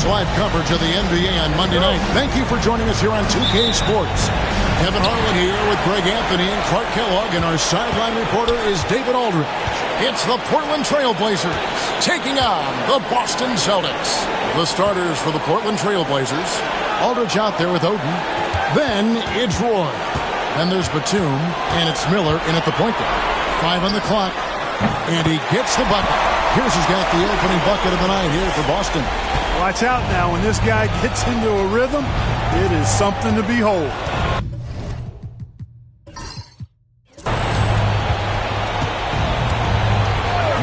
live coverage of the NBA on Monday night. Thank you for joining us here on 2K Sports. Kevin Harlan here with Greg Anthony and Clark Kellogg, and our sideline reporter is David Aldridge. It's the Portland Trail Blazers taking on the Boston Celtics. The starters for the Portland Trail Blazers. Aldridge out there with Oden. Then it's Roy. Then there's Batum, and it's Miller in at the point guard. 5 on the clock, and he gets the bucket. Pierce has got the opening bucket of the night here for Boston. Watch out now. When this guy gets into a rhythm, it is something to behold.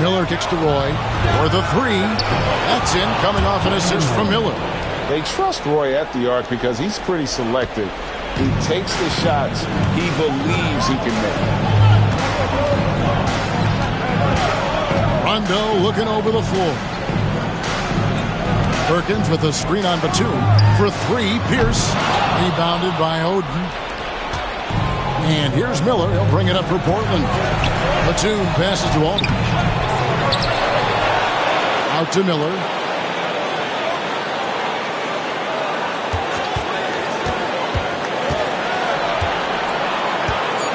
Miller kicks to Roy for the 3. That's in, coming off an assist from Miller. They trust Roy at the arc because he's pretty selective. He takes the shots he believes he can make. Rondo looking over the floor. Perkins with a screen on Batum for 3. Pierce rebounded by Oden. And here's Miller. He'll bring it up for Portland. Batum passes to Aldridge. Out to Miller.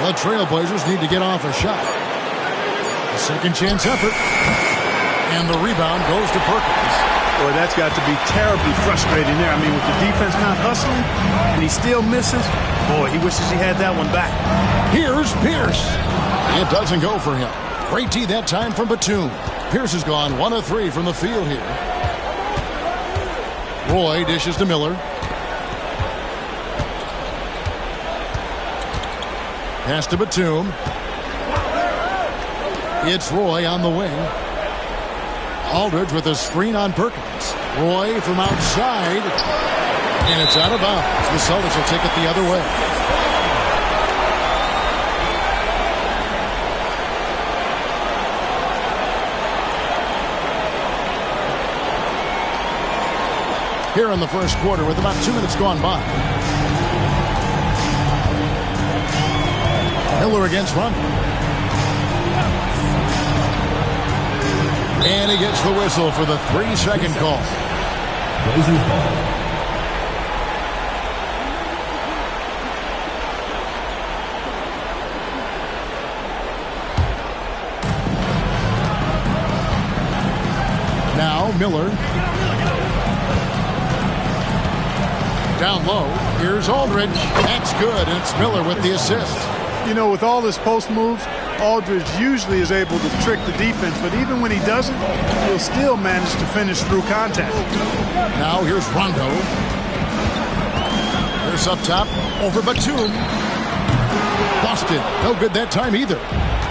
The Trailblazers need to get off a shot. A second chance effort. And the rebound goes to Perkins. Boy, that's got to be terribly frustrating there. I mean, with the defense not hustling, and he still misses. Boy, he wishes he had that one back. Here's Pierce. It doesn't go for him. Great D that time from Batum. Pierce has gone 1 of 3 from the field here. Roy dishes to Miller. Pass to Batum. It's Roy on the wing. Aldridge with a screen on Perkins. Roy from outside. And it's out of bounds. The Celtics will take it the other way. Here in the first quarter with about 2 minutes gone by. Miller against Rondo. And he gets the whistle for the 3-second call. Now Miller. Down low. Here's Aldridge. That's good, and it's Miller with the assist. You know, with all his post moves, Aldridge usually is able to trick the defense, but even when he doesn't, he'll still manage to finish through contact. Now here's Rondo. Here's up top, over Batum. Boston, no good that time either.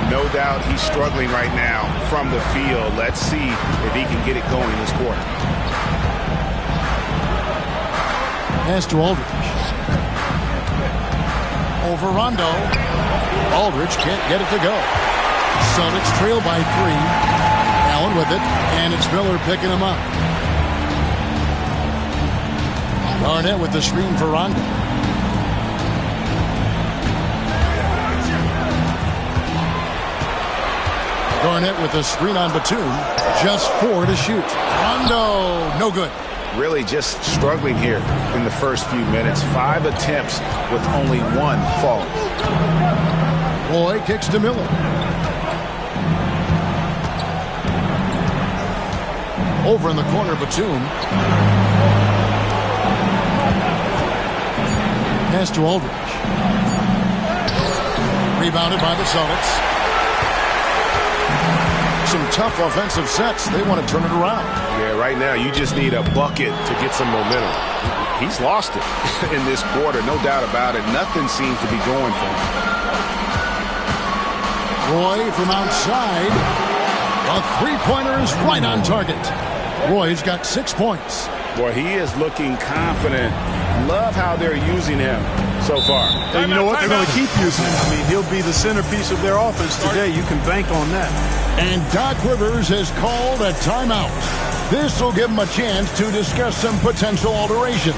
No doubt he's struggling right now from the field. Let's see if he can get it going this quarter. Pass to Aldridge. Over Rondo. Aldridge can't get it to go. Celtics trail by 3. Allen with it, and it's Miller picking him up. Garnett with the screen for Rondo. Garnett with the screen on Batum. Just 4 to shoot. Rondo, no good. Really just struggling here in the first few minutes. 5 attempts with only 1 fall. Roy kicks to Miller. Over in the corner, Batum. Pass to Aldridge. Rebounded by the Celtics. Some tough offensive sets. They want to turn it around. Yeah, right now you just need a bucket to get some momentum. He's lost it in this quarter, no doubt about it. Nothing seems to be going for him. Roy from outside. A 3-pointer is right on target. Roy's got 6 points. Boy, he is looking confident. Love how they're using him so far. And you know what? They're going to keep using him. I mean, he'll be the centerpiece of their offense today. You can bank on that. And Doc Rivers has called a timeout. This will give him a chance to discuss some potential alterations.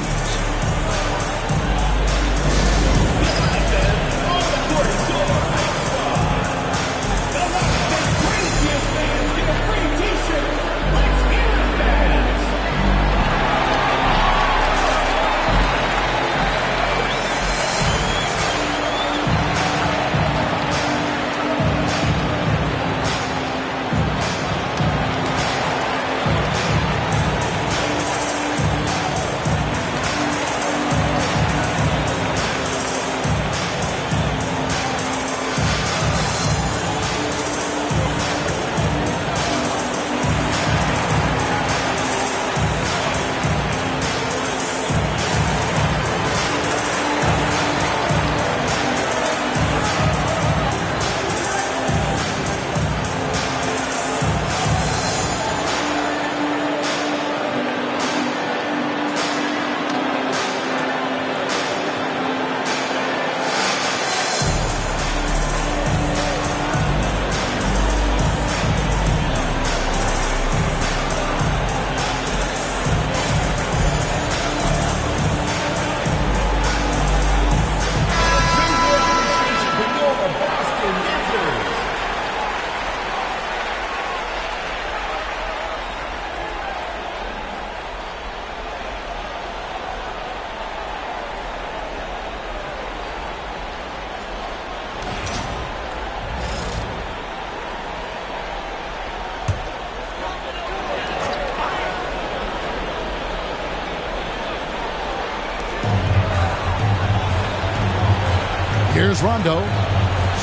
Here's Rondo.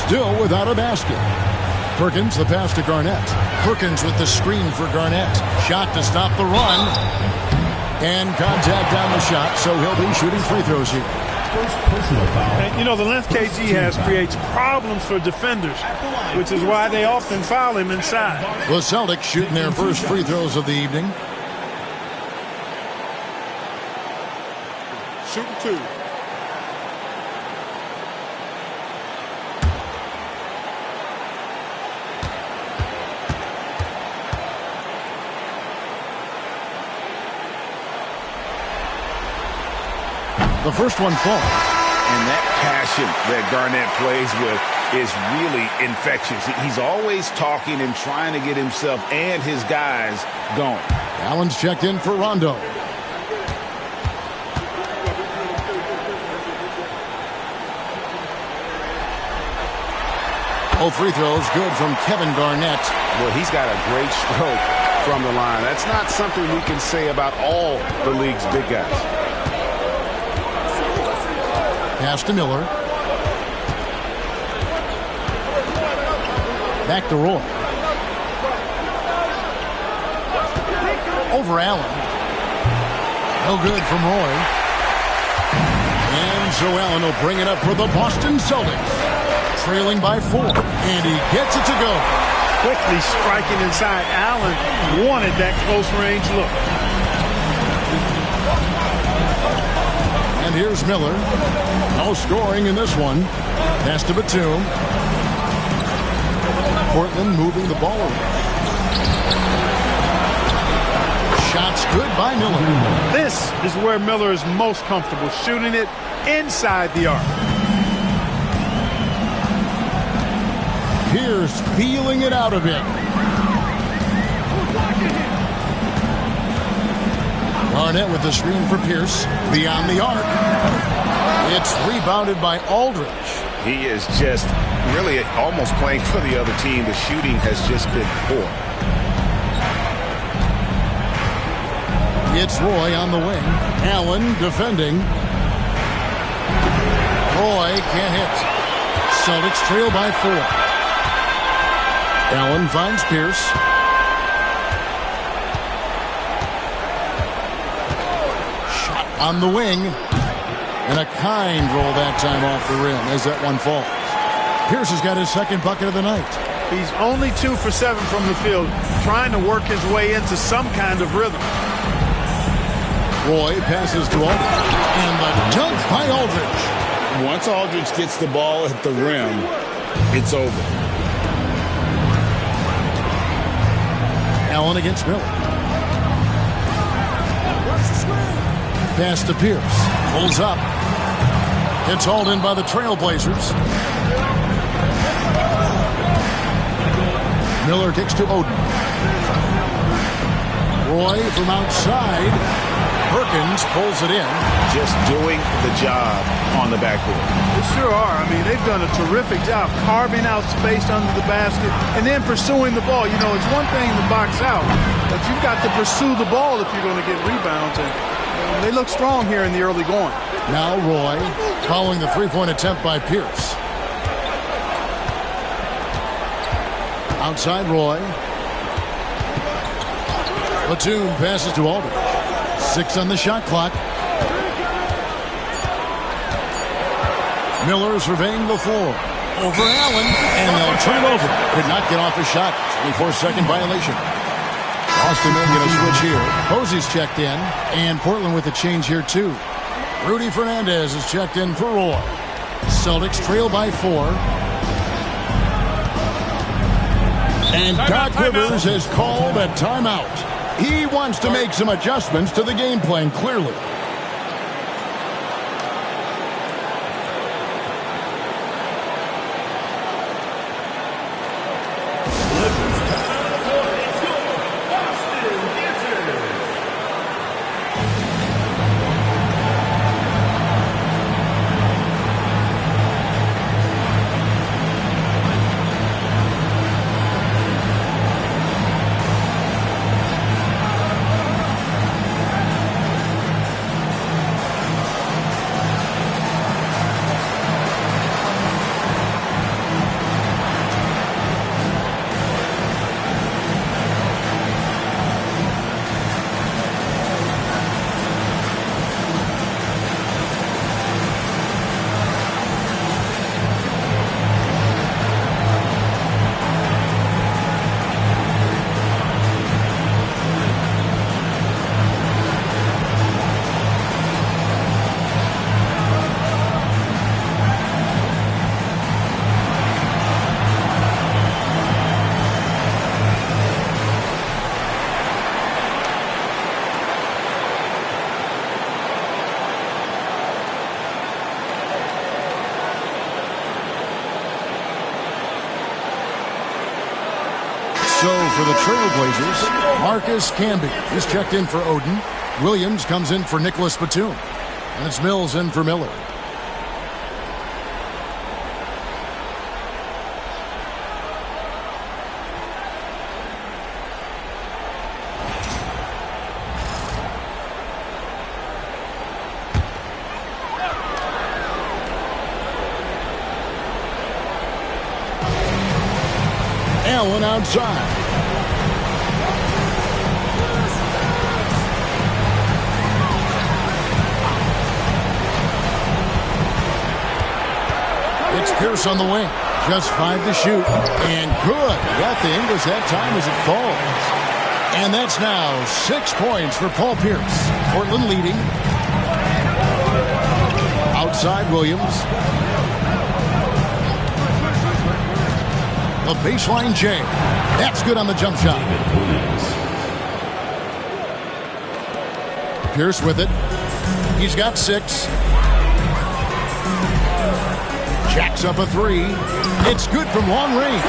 Still without a basket. Perkins, the pass to Garnett. Perkins with the screen for Garnett. Shot to stop the run. And contact on the shot, so he'll be shooting free throws here. And, you know, the length KG has creates problems for defenders, which is why they often foul him inside. The Celtics shooting their first free throws of the evening. Shooting two. The first one falls. And that passion that Garnett plays with is really infectious. He's always talking and trying to get himself and his guys going. Allen's checked in for Rondo. Both free throws good from Kevin Garnett. Well, he's got a great stroke from the line. That's not something we can say about all the league's big guys. Pass to Miller. Back to Roy. Over Allen. No good from Roy. And so Allen will bring it up for the Boston Celtics. Trailing by 4. And he gets it to go. Quickly striking inside. Allen wanted that close range look. And here's Miller. No scoring in this one. Pass to Batum. Portland moving the ball around. Shots good by Miller. This is where Miller is most comfortable, shooting it inside the arc. Pierce feeling it out a bit. Garnett with the screen for Pierce. Beyond the arc. It's rebounded by Aldridge. He is just really almost playing for the other team. The shooting has just been poor. It's Roy on the wing. Allen defending. Roy can't hit. Celtics trail by 4. Allen finds Pierce. Shot on the wing. And a kind roll that time off the rim as that one falls. Pierce has got his second bucket of the night. He's only 2 for 7 from the field, trying to work his way into some kind of rhythm. Roy passes to Aldridge. And the dunk by Aldridge. Once Aldridge gets the ball at the rim, it's over. Allen against Miller. Pass to Pierce. Pulls up. It's hauled in by the Trailblazers. Miller kicks to Oden. Roy from outside. Perkins pulls it in. Just doing the job on the backboard. They sure are. I mean, they've done a terrific job carving out space under the basket and then pursuing the ball. You know, it's one thing to box out, but you've got to pursue the ball if you're going to get rebounds. And they look strong here in the early going. Now Roy following the three-point attempt by Pierce. Outside Roy. Batum passes to Aldridge. 6 on the shot clock. Miller surveying the floor. Over Allen, and they'll turn it over. Could not get off a shot. 24-second violation. Boston may get a switch here. Posey's checked in, and Portland with a change here too. Rudy Fernandez is checked in for Roy. Celtics trail by 4. And Doc Rivers has called a timeout. He wants to make some adjustments to the game plan, clearly. So for the Trailblazers, Marcus Camby is checked in for Oden. Williams comes in for Nicholas Batum. And it's Mills in for Miller. Allen outside. It's Pierce on the wing. Just 5 to shoot. And good. Got the English that time as it falls. And that's now 6 points for Paul Pierce. Portland leading. Outside Williams. The baseline J. That's good on the jump shot. Pierce with it. He's got 6. Jacks up a 3. It's good from long range.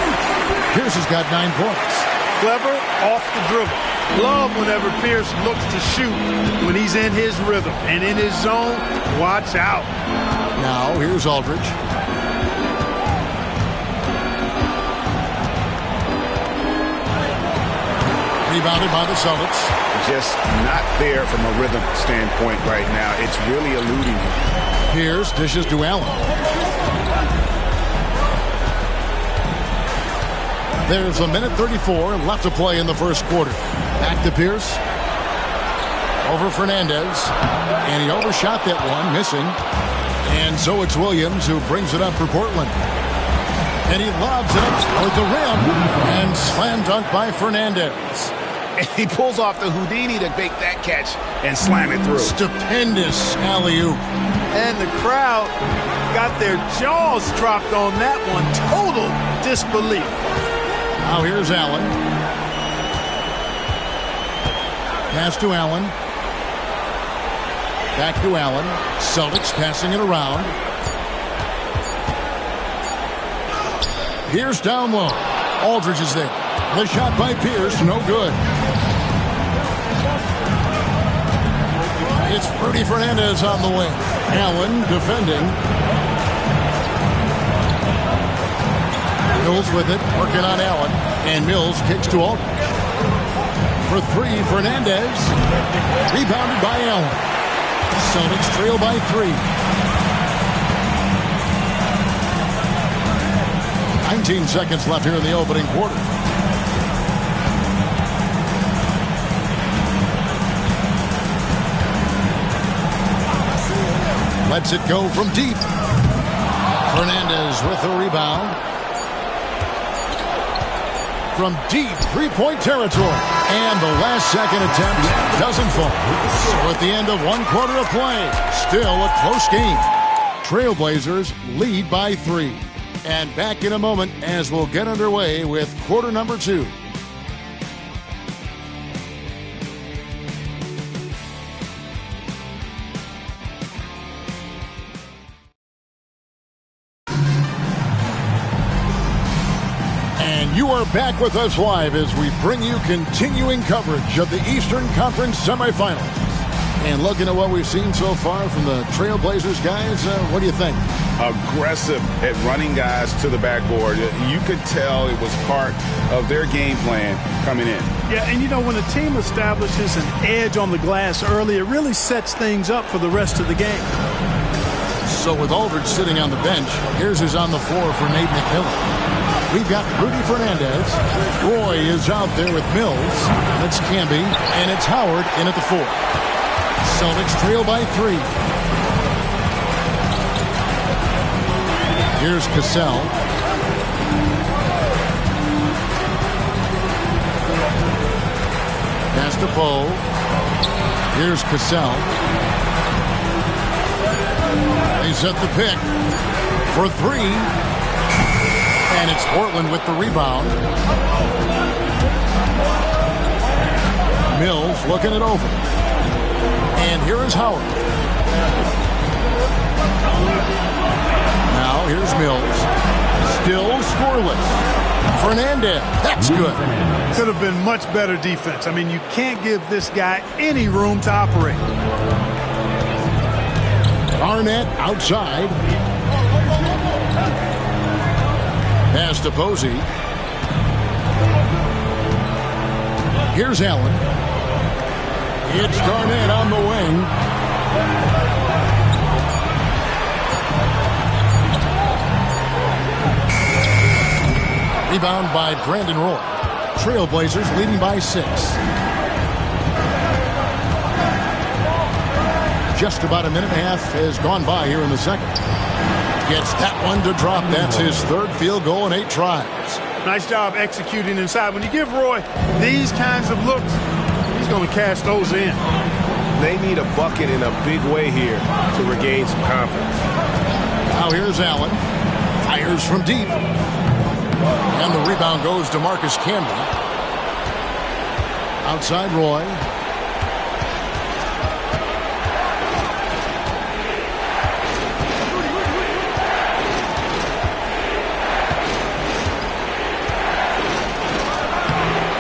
Pierce has got 9 points. Clever off the dribble. Love whenever Pierce looks to shoot when he's in his rhythm and in his zone. Watch out. Now here's Aldridge. Rebounded by the Celtics. Just not there from a rhythm standpoint right now. It's really eluding him. Pierce dishes to Allen. There's a minute 34 left to play in the first quarter. Back to Pierce. Over Fernandez. And he overshot that one, missing. And so it's Williams who brings it up for Portland. And he lobs it up toward the rim. And slam dunk by Fernandez. And he pulls off the Houdini to make that catch and slam it through. Stupendous alley-oop. And the crowd got their jaws dropped on that one. Total disbelief. Now here's Allen. Pass to Allen. Back to Allen. Celtics passing it around. Pierce down low. Aldridge is there. The shot by Pierce, no good. It's Rudy Fernandez on the wing. Allen defending. Mills with it, working on Allen. And Mills kicks to Aldridge. For 3, Fernandez. Rebounded by Allen. Celtics trail by 3. 19 seconds left here in the opening quarter. Lets it go from deep. Fernandez with the rebound. From deep three-point territory. And the last second attempt doesn't fall. So at the end of 1 quarter of play, still a close game. Trailblazers lead by 3. And back in a moment as we'll get underway with quarter number 2. You are back with us live as we bring you continuing coverage of the Eastern Conference semifinals. And looking at what we've seen so far from the Trailblazers guys, what do you think? Aggressive at running guys to the backboard. You could tell it was part of their game plan coming in. Yeah, and you know, when a team establishes an edge on the glass early, it really sets things up for the rest of the game. So with Aldridge sitting on the bench, here's who's on the floor for Nate McMillan. We've got Rudy Fernandez. Roy is out there with Mills. It's Camby, and it's Howard in at the 4. Celtics trail by 3. Here's Cassell. Pass to Poe. Here's Cassell. They set the pick for 3. And it's Portland with the rebound. Mills looking it over. And here is Howard. Now here's Mills. Still scoreless. Fernandez, that's good. Could have been much better defense. I mean, you can't give this guy any room to operate. Garnett outside. Pass to Posey. Here's Allen. It's Garnett on the wing. Rebound by Brandon Roy. Trailblazers leading by 6. Just about a minute and a half has gone by here in the second. Gets that one to drop. That's his third field goal in 8 tries. Nice job executing inside. When you give Roy these kinds of looks, he's going to cash those in. They need a bucket in a big way here to regain some confidence. Now here's Allen. Fires from deep. And the rebound goes to Marcus Camby. Outside Roy.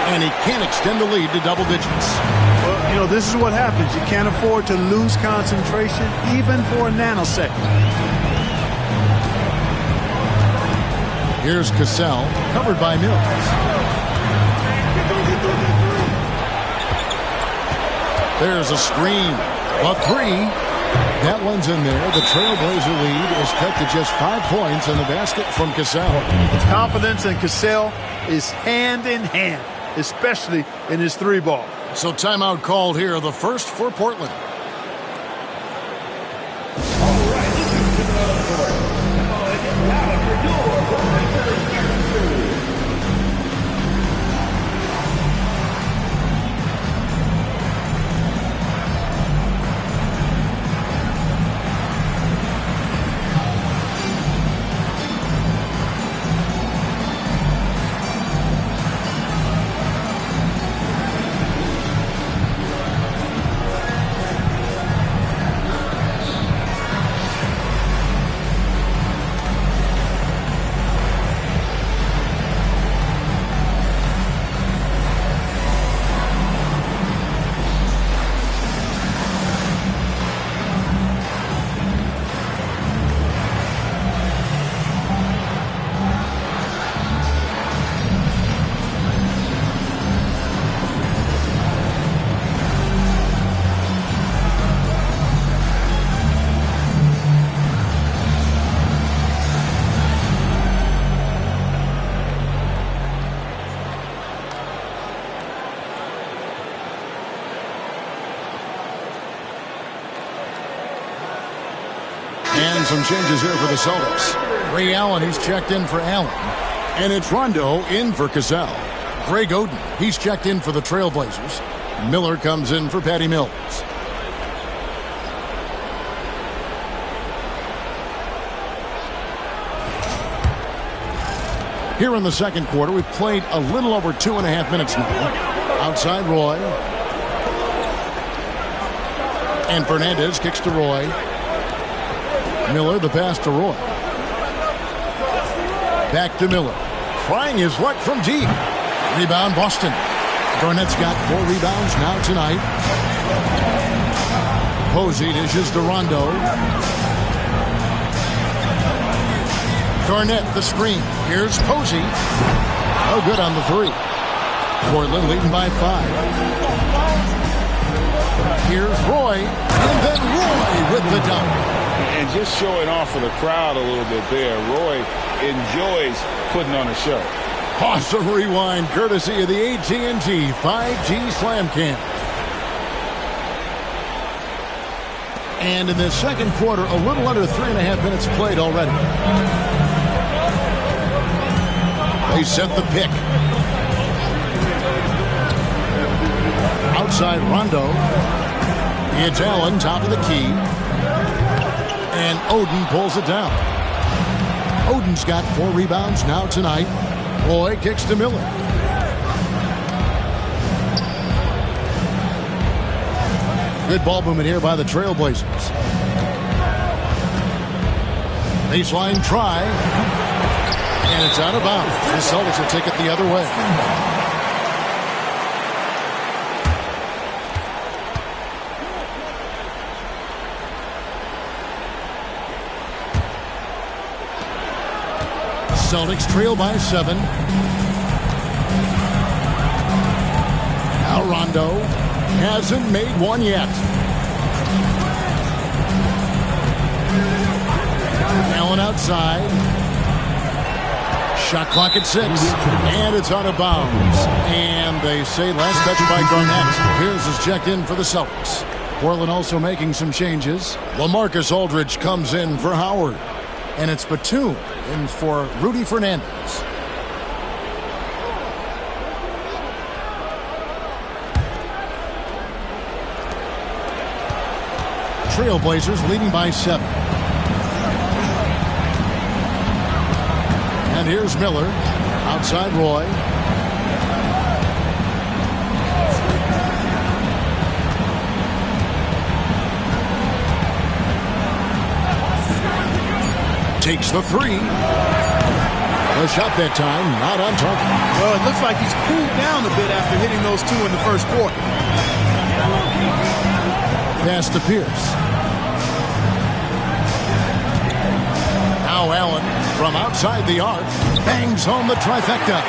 And he can't extend the lead to double digits. Well, you know, this is what happens. You can't afford to lose concentration even for a nanosecond. Here's Cassell, covered by Mills. There's a screen. A 3. That one's in there. The Trailblazer lead is cut to just 5 points in the basket from Cassell. Confidence in Cassell is hand in hand, especially in his 3-ball. So timeout called here, the first for Portland. And some changes here for the Celtics. Ray Allen, he's checked in for Allen. And it's Rondo in for Cassell. Greg Oden, he's checked in for the Trailblazers. Miller comes in for Patty Mills. Here in the second quarter, we've played a little over 2.5 minutes now. Outside Roy. And Fernandez kicks to Roy. Miller, the pass to Roy. Back to Miller. Trying his luck from deep. Rebound, Boston. Garnett's got 4 rebounds now tonight. Posey dishes to Rondo. Garnett, the screen. Here's Posey. Oh, good on the 3. Portland leading by 5. Here's Roy. And then Roy with the dunk. And just showing off for the crowd a little bit there. Roy enjoys putting on a show. Awesome rewind courtesy of the AT&T 5G Slam Cam. And in the second quarter, a little under 3.5 minutes played already. They set the pick. Outside Rondo. It's Allen, top of the key. And Oden pulls it down. Oden's got 4 rebounds now tonight. Roy kicks to Miller. Good ball movement here by the Trailblazers. Baseline try. And it's out of bounds. The Celtics will take it the other way. Celtics trail by 7. Now Rondo hasn't made one yet. Allen outside. Shot clock at 6. And it's out of bounds. And they say last touch by Garnett. Pierce is checked in for the Celtics. Portland also making some changes. LaMarcus Aldridge comes in for Howard. And it's Batum in for Rudy Fernandez. Trailblazers leading by 7. And here's Miller. Outside Roy. Takes the 3. The shot that time, not on target. Well, it looks like he's cooled down a bit after hitting those 2 in the first quarter. Pass to Pierce. Now Allen from outside the arc bangs home the trifecta.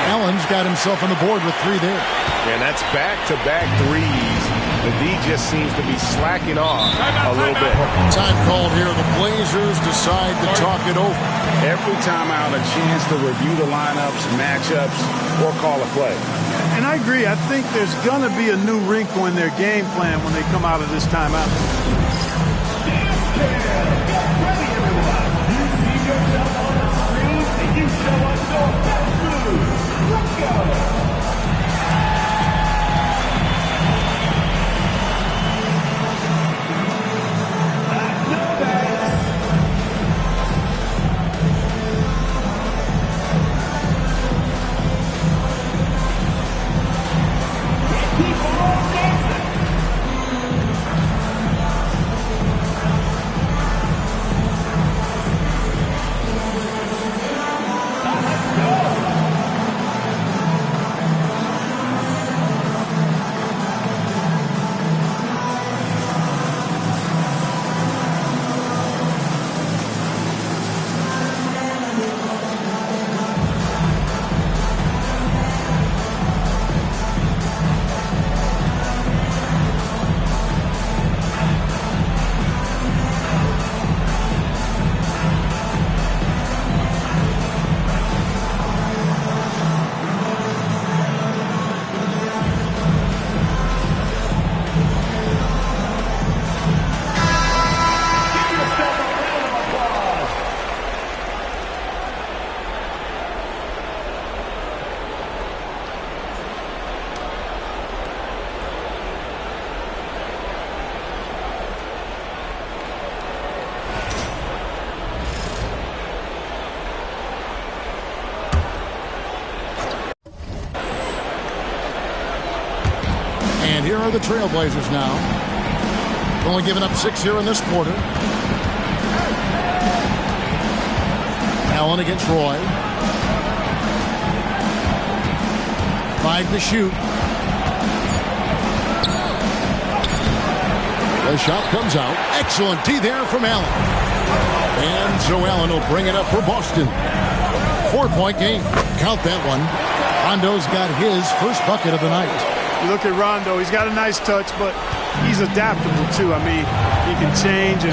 Allen's got himself on the board with 3 there. And that's back-to-back threes. The D just seems to be slacking off a little bit. Time called here. The Blazers decide to talk it over. Every time out, a chance to review the lineups, matchups, or call a play. And I agree. I think there's going to be a new wrinkle in their game plan when they come out of this timeout. You see yourself on the screen, and you show us your best move. Let's go. And here are the Trailblazers now. Only giving up 6 here in this quarter. Allen against Roy. 5 to shoot. The shot comes out. Excellent D there from Allen. And so Allen will bring it up for Boston. 4-point game. Count that one. Rondo's got his first bucket of the night. You look at Rondo, he's got a nice touch, but he's adaptable too. I mean, he can change and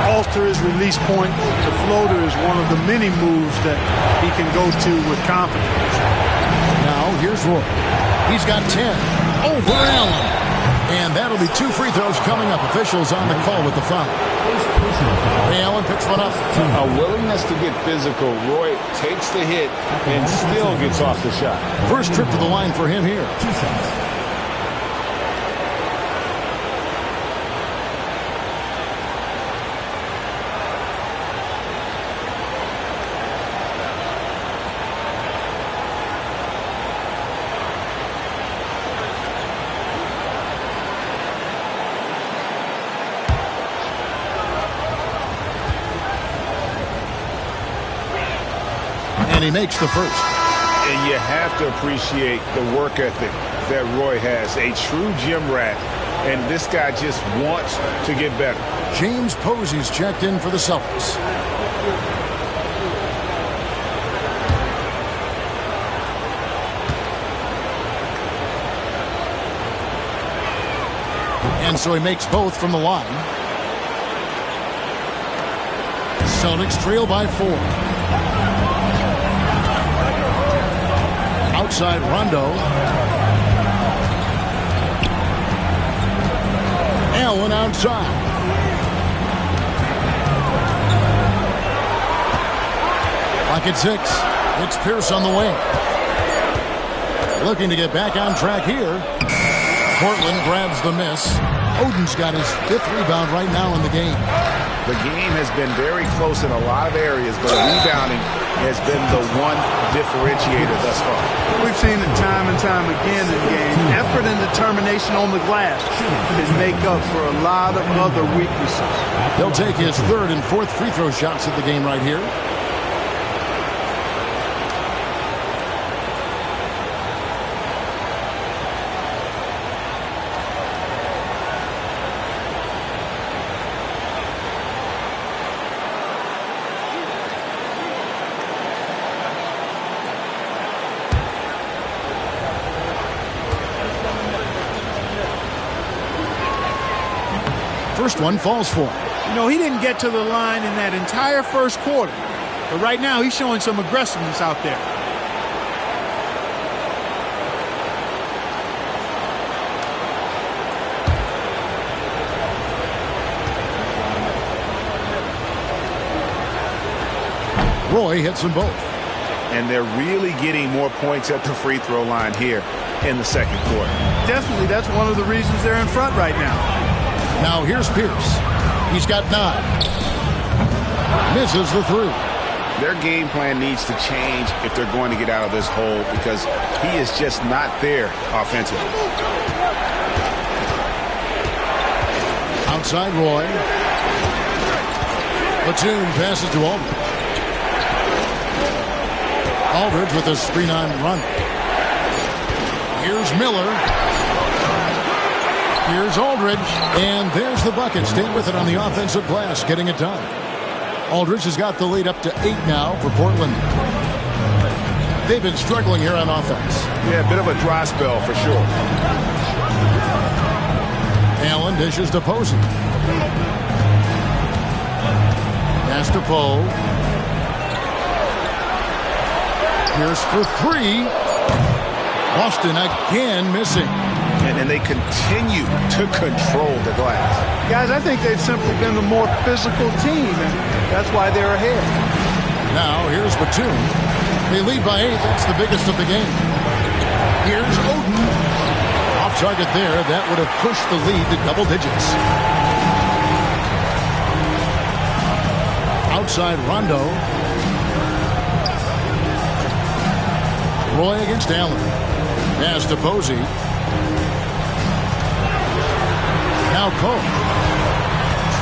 alter his release point. The floater is one of the many moves that he can go to with confidence. Now, here's Roy. He's got 10. Over Allen. And that'll be 2 free throws coming up. Officials on the call with the foul. Ray Allen picks one up. A willingness to get physical. Roy takes the hit and still gets off the shot. First trip to the line for him here. 2 shots. And he makes the first. And you have to appreciate the work ethic that Roy has. A true gym rat. And this guy just wants to get better. James Posey's checked in for the Celtics. And so he makes both from the line. Celtics trail by 4. Outside Rondo. Allen outside. Lock at 6. It's Pierce on the wing. Looking to get back on track here. Portland grabs the miss. Oden's got his 5th rebound right now in the game. The game has been very close in a lot of areas, but rebounding has been the one differentiator thus far. We've seen it time and time again in games. Effort and determination on the glass can make up for a lot of other weaknesses. He'll take his 3rd and 4th free throw shots at the game right here. First one falls for him. You know, he didn't get to the line in that entire first quarter. But right now, he's showing some aggressiveness out there. Roy hits them both. And they're really getting more points at the free throw line here in the second quarter. Definitely, that's one of the reasons they're in front right now. Now here's Pierce. He's got 9. Misses the 3. Their game plan needs to change if they're going to get out of this hole because he is just not there offensively. Outside Roy. Platoon passes to Aldridge. Aldridge with a screen-on run. Here's Miller. Here's Aldridge, and there's the bucket. Staying with it on the offensive glass, getting it done. Aldridge has got the lead up to 8 now for Portland. They've been struggling here on offense. Yeah, a bit of a dry spell for sure. Allen dishes to Posey. Pass to Poe. Pierce for 3. Boston again missing. And they continue to control the glass. Guys, I think they've simply been the more physical team, and that's why they're ahead. Now, here's Batum. They lead by 8. That's the biggest of the game. Here's Oden. Off target there. That would have pushed the lead to double digits. Outside Rondo. Roy against Allen. Pass to Posey. Now Poe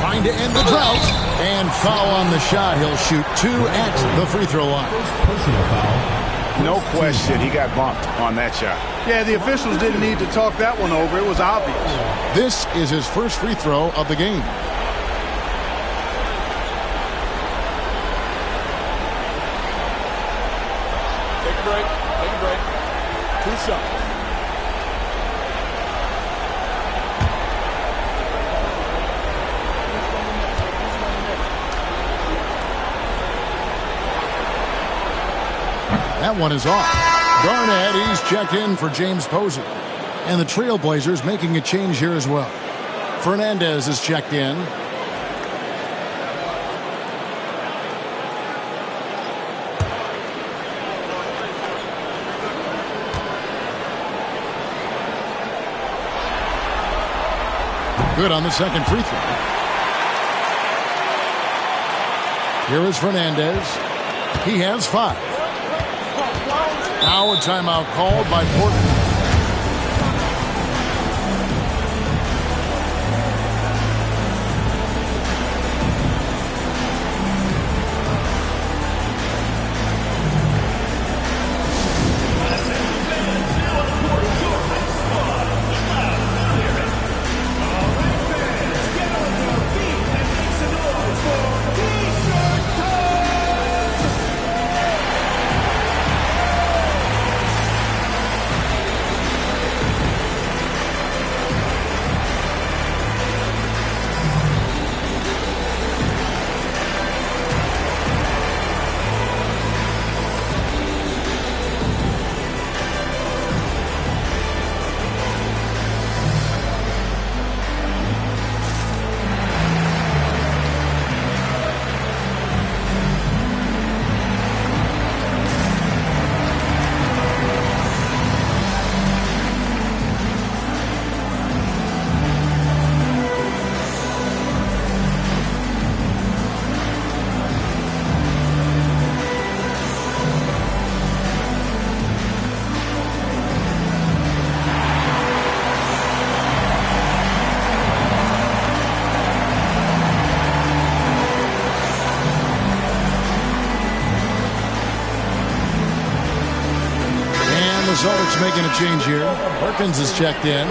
trying to end the drought and foul on the shot. He'll shoot 2 at the free throw line. No question, he got bumped on that shot. Yeah, the officials didn't need to talk that one over. It was obvious. This is his first free throw of the game. Take a break. Take a break. 2 shots. That one is off. Garnett, he's checked in for James Posey. And the Trailblazers making a change here as well. Fernandez is checked in. Good on the second free throw. Here is Fernandez. He has 5. Now a timeout called by Portland. Celtics making a change here. Perkins is checked in.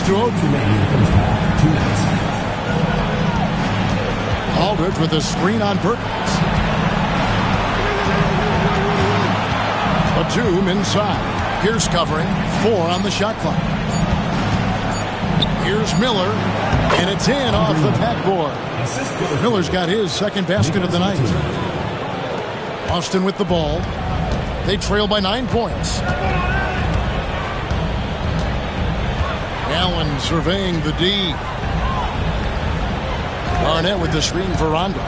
To Aldridge with a screen on Perkins. Batum inside. Pierce covering. 4 on the shot clock. Here's Miller, and it's in off the backboard. Miller's got his second basket of the night. Austin with the ball. They trail by 9 points. Allen surveying the D. Garnett with the screen for Rondo.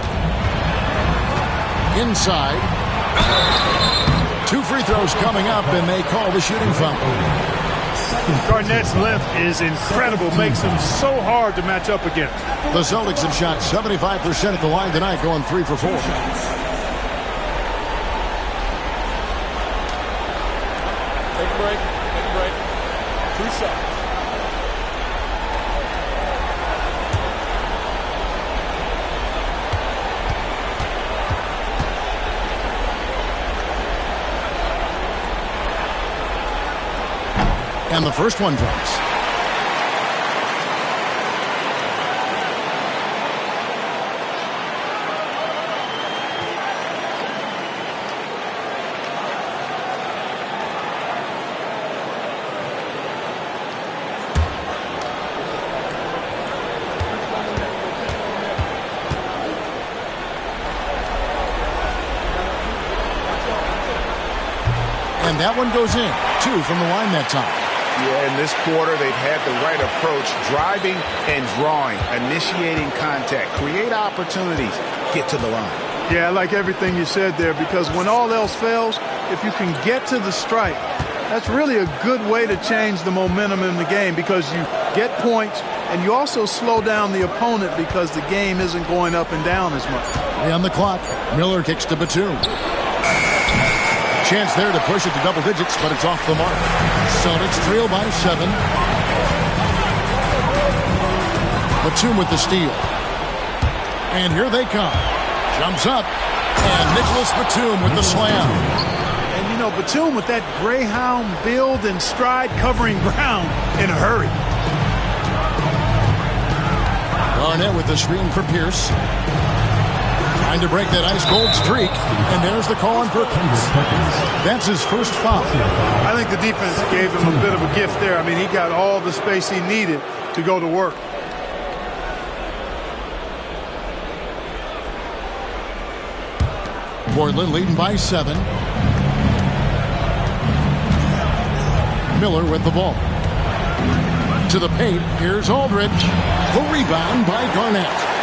Inside. 2 free throws coming up, and they call the shooting foul. Garnett's length is incredible. Makes him so hard to match up against. The Celtics have shot 75% at the line tonight, going 3 for 4. Take a break. Take a break. 2 seconds. And the first one drops. And that one goes in. 2 from the line that time. Yeah, in this quarter, they've had the right approach, driving and drawing, initiating contact, create opportunities, get to the line. Yeah, I like everything you said there, because when all else fails, if you can get to the stripe, that's really a good way to change the momentum in the game, because you get points and you also slow down the opponent because the game isn't going up and down as much. On the clock, Miller kicks to Batum. Chance there to push it to double digits, but it's off the mark. Celtics trail by 7. Batum with the steal. And here they come. Jumps up. And Nicholas Batum with the slam. And, you know, Batum with that Greyhound build and stride, covering ground in a hurry. Garnett with the screen for Pierce. Trying to break that ice-cold streak, and there's the call on Perkins. That's his first foul. I think the defense gave him a bit of a gift there. I mean, he got all the space he needed to go to work. Portland leading by 7. Miller with the ball. To the paint, here's Aldridge. The rebound by Garnett.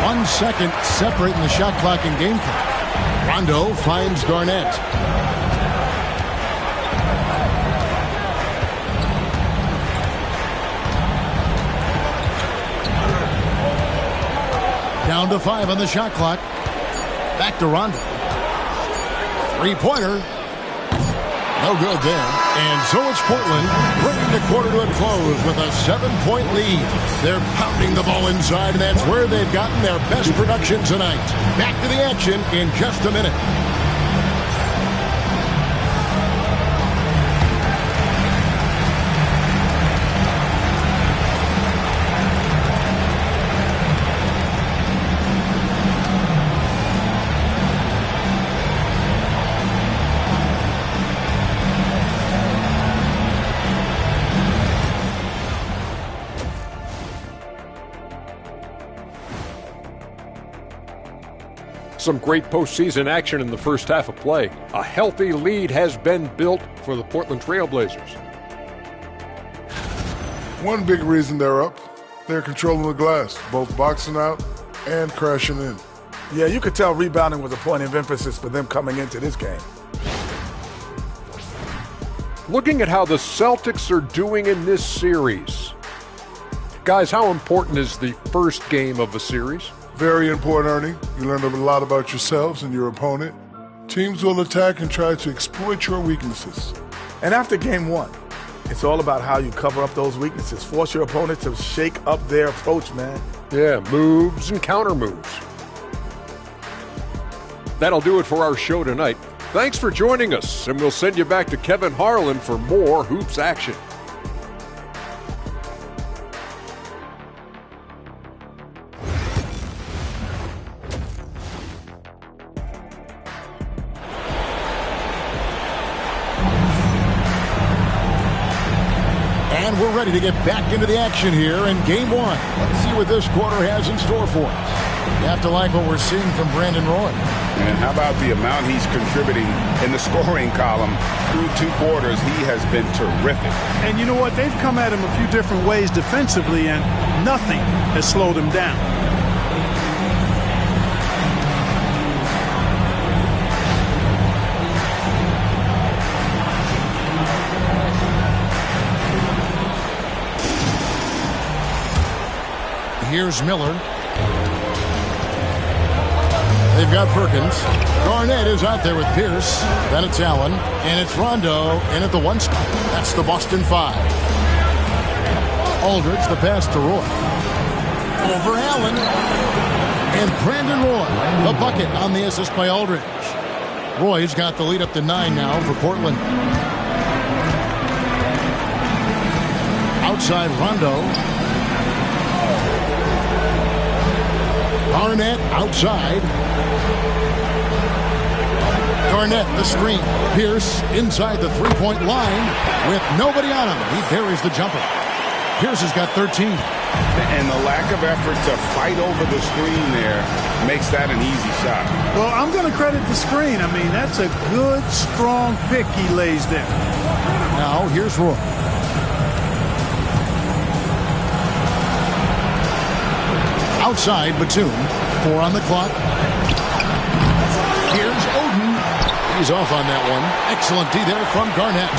1 second separating the shot clock and game clock. Rondo finds Garnett. Down to 5 on the shot clock. Back to Rondo. 3-pointer. No good there. And so it's Portland bringing the quarter to a close with a 7-point lead. They're pounding the ball inside, and that's where they've gotten their best production tonight. Back to the action in just a minute. Some great postseason action in the first half of play. A healthy lead has been built for the Portland Trail Blazers. One big reason they're up, they're controlling the glass, both boxing out and crashing in. Yeah, you could tell rebounding was a point of emphasis for them coming into this game. Looking at how the Celtics are doing in this series, Guys, how important is the first game of a series? Very important, Ernie. You learn a lot about yourselves and your opponent. Teams will attack and try to exploit your weaknesses. And after game one, it's all about how you cover up those weaknesses. Force your opponent to shake up their approach, man. Yeah, moves and counter moves. That'll do it for our show tonight. Thanks for joining us, and we'll send you back to Kevin Harlan for more hoops action. And we're ready to get back into the action here in Game 1. Let's see what this quarter has in store for us. You have to like what we're seeing from Brandon Roy. And how about the amount he's contributing in the scoring column through 2 quarters? He has been terrific. And you know what? They've come at him a few different ways defensively, and nothing has slowed him down. Here's Miller. They've got Perkins. Garnett is out there with Pierce. Then it's Allen. And it's Rondo in at the 1 spot. That's the Boston 5. Aldridge, the pass to Roy. Over Allen. And Brandon Roy, the bucket on the assist by Aldridge. Roy's got the lead up to 9 now for Portland. Outside Rondo. Garnett outside. Garnett, the screen. Pierce inside the three-point line with nobody on him. He buries the jumper. Pierce has got 13. And the lack of effort to fight over the screen there makes that an easy shot. Well, I'm going to credit the screen. I mean, that's a good, strong pick he lays there. Now, here's Roy. Outside, Batum. 4 on the clock. Here's Oden. He's off on that one. Excellent D there from Garnett.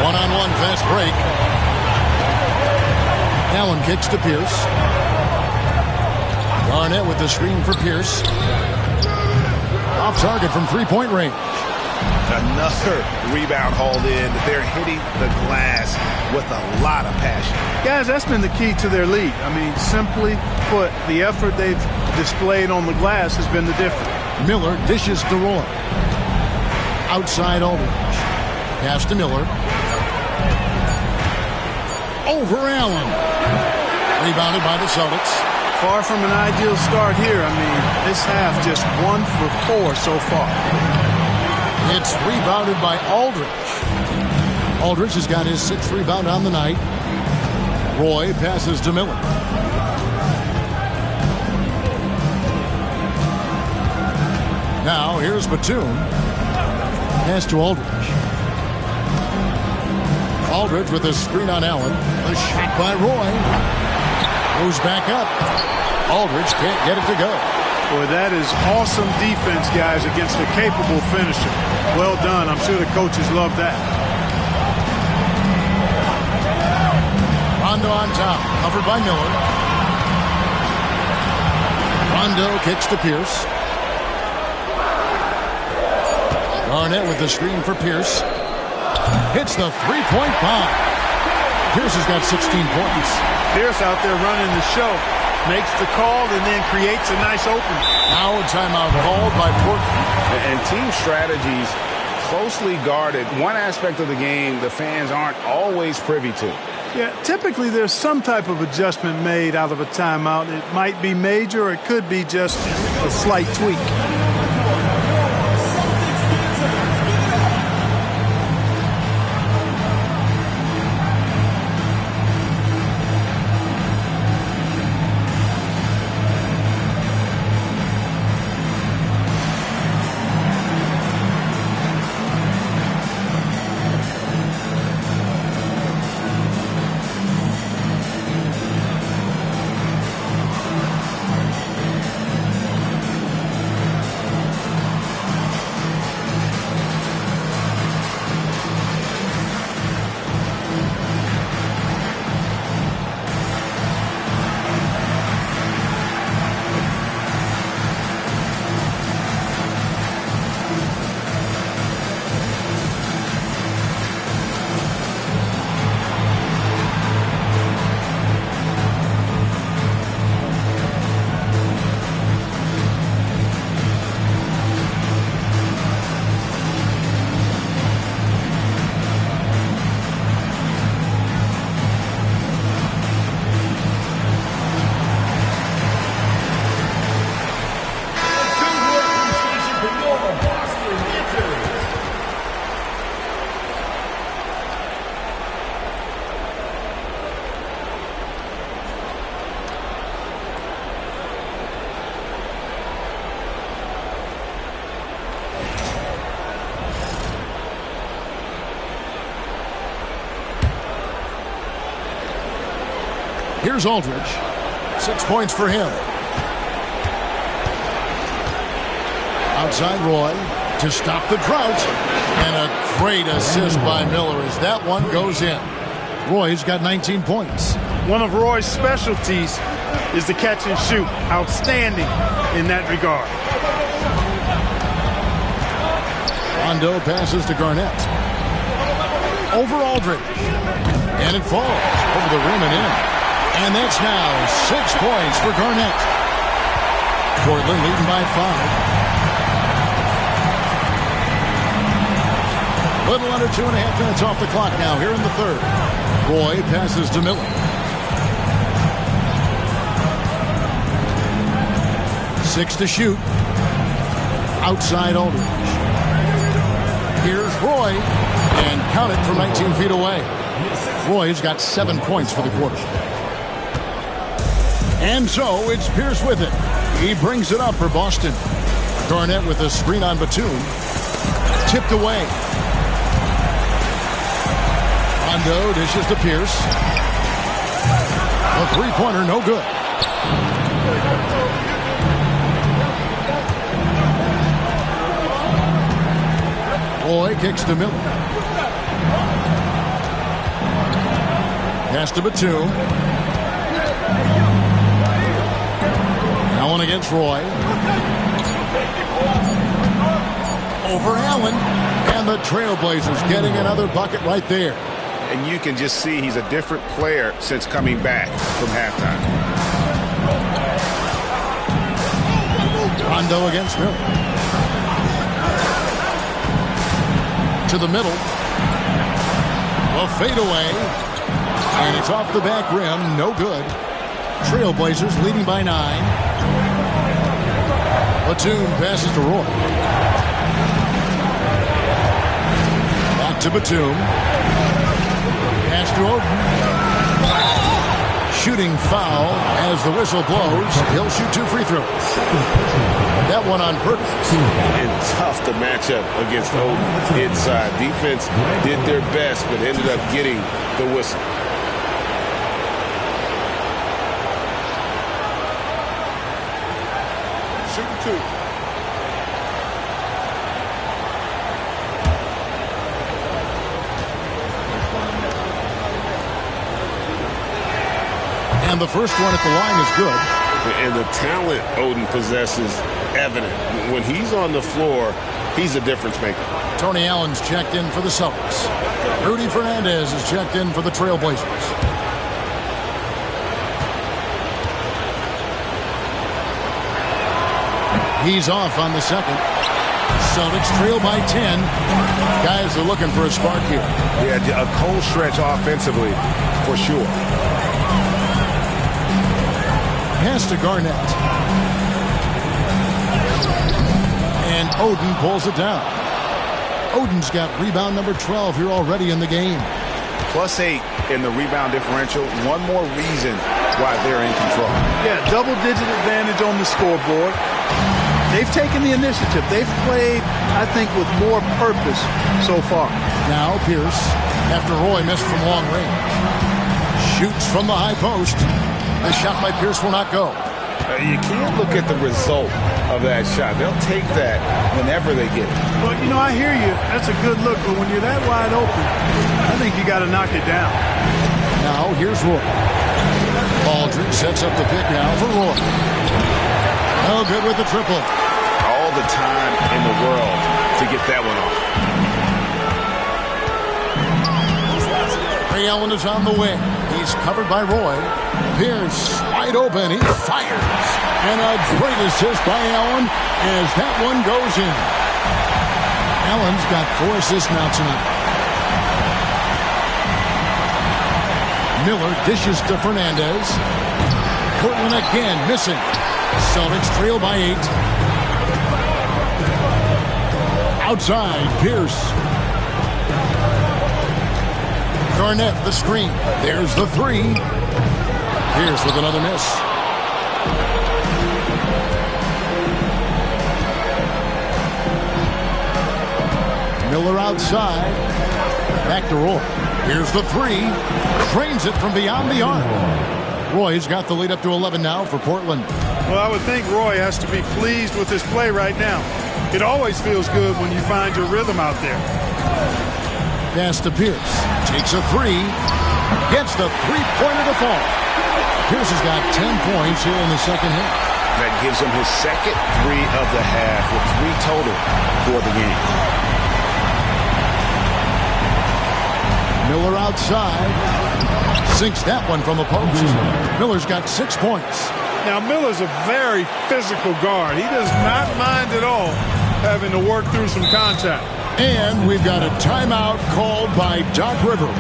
One-on-one fast break. Allen kicks to Pierce. Garnett with the screen for Pierce. Off target from three-point range. Another rebound hauled in. They're hitting the glass with a lot of passion. Guys, that's been the key to their lead. I mean, simply put, the effort they've displayed on the glass has been the difference. Miller dishes to Roy. Outside Aldridge. Pass to Miller. Over Allen. Rebounded by the Celtics. Far from an ideal start here. I mean, this half just 1 for 4 so far. It's rebounded by Aldridge. Aldridge has got his 6th rebound on the night. Roy passes to Miller. Now here's Batum. Pass to Aldridge. Aldridge with a screen on Allen. A shot by Roy. Goes back up. Aldridge can't get it to go. Boy, that is awesome defense, guys, against a capable finisher. Well done. I'm sure the coaches love that. Rondo on top. Covered by Miller. Rondo kicks to Pierce. Garnett with the screen for Pierce. Hits the three-point bomb. Pierce has got 16 points. Pierce out there running the show. Makes the call and then creates a nice opening. Now a timeout called by Portland. And team strategies closely guarded. One aspect of the game the fans aren't always privy to. Yeah, typically there's some type of adjustment made out of a timeout. It might be major or it could be just a slight tweak. Here's Aldridge. 6 points for him. Outside Roy to stop the drought. And a great assist by Miller as that one goes in. Roy's got 19 points. One of Roy's specialties is the catch and shoot. Outstanding in that regard. Rondo passes to Garnett. Over Aldridge. And it falls over the rim and in. And that's now 6 points for Garnett. Portland leading by 5. Little under 2.5 minutes off the clock now here in the third. Roy passes to Miller. 6 to shoot. Outside Aldridge. Here's Roy. And count it from 19 feet away. Roy's got 7 points for the quarter. And so it's Pierce with it. He brings it up for Boston. Garnett with a screen on Batum. Tipped away. Rondo dishes to Pierce. A three-pointer, no good. Roy kicks to Miller. Pass to Batum. Allen against Roy. Over Allen. And the Trailblazers getting another bucket right there. And you can just see he's a different player since coming back from halftime. Rondo against Miller. To the middle. A fadeaway. And it's off the back rim. No good. Trailblazers leading by 9. Batum passes to Roy. Back to Batum. Pass to Oden. Shooting foul as the whistle blows. He'll shoot 2 free throws. That one on purpose. And tough to match up against Oden inside. Defense did their best, but ended up getting the whistle. Shooting 2. And the first one at the line is good. And the talent Oden possesses evident. When he's on the floor, he's a difference maker. Tony Allen's checked in for the Celtics. Rudy Fernandez is checked in for the Trailblazers. He's off on the second. Celtics trail by 10. Guys are looking for a spark here. Yeah, a cold stretch offensively, for sure. Pass to Garnett. And Oden pulls it down. Oden's got rebound number 12 here already in the game. +8 in the rebound differential. One more reason why they're in control. Yeah, double-digit advantage on the scoreboard. They've taken the initiative. They've played, I think, with more purpose so far. Now Pierce, after Roy missed from long range, shoots from the high post. The shot by Pierce will not go. You can't look at the result of that shot. They'll take that whenever they get it. But, you know, I hear you. That's a good look. But when you're that wide open, I think you got to knock it down. Now here's Roy. Aldridge sets up the pick now for Roy. No good with the triple. All the time in the world to get that one off. Ray Allen is on the wing. He's covered by Roy. Pierce wide open. He fires. And a great assist by Allen as that one goes in. Allen's got 4 assists now tonight. Miller dishes to Fernandez. Portland again missing. Celtics trail by 8. Outside, Pierce. Garnett, the screen. There's the 3. Pierce with another miss. Miller outside. Back to Roy. Here's the 3. Trains it from beyond the arc. Roy's got the lead up to 11 now for Portland. Well, I would think Roy has to be pleased with his play right now. It always feels good when you find your rhythm out there. Pass to Pierce. Takes a three. Gets the three-pointer to fall. Pierce has got 10 points here in the second half. That gives him his second three of the half with 3 total for the game. Miller outside. Sinks that one from the post. Miller's got 6 points. Now, Miller's a very physical guard. He does not mind at all having to work through some contact. And we've got a timeout called by Doc Rivers.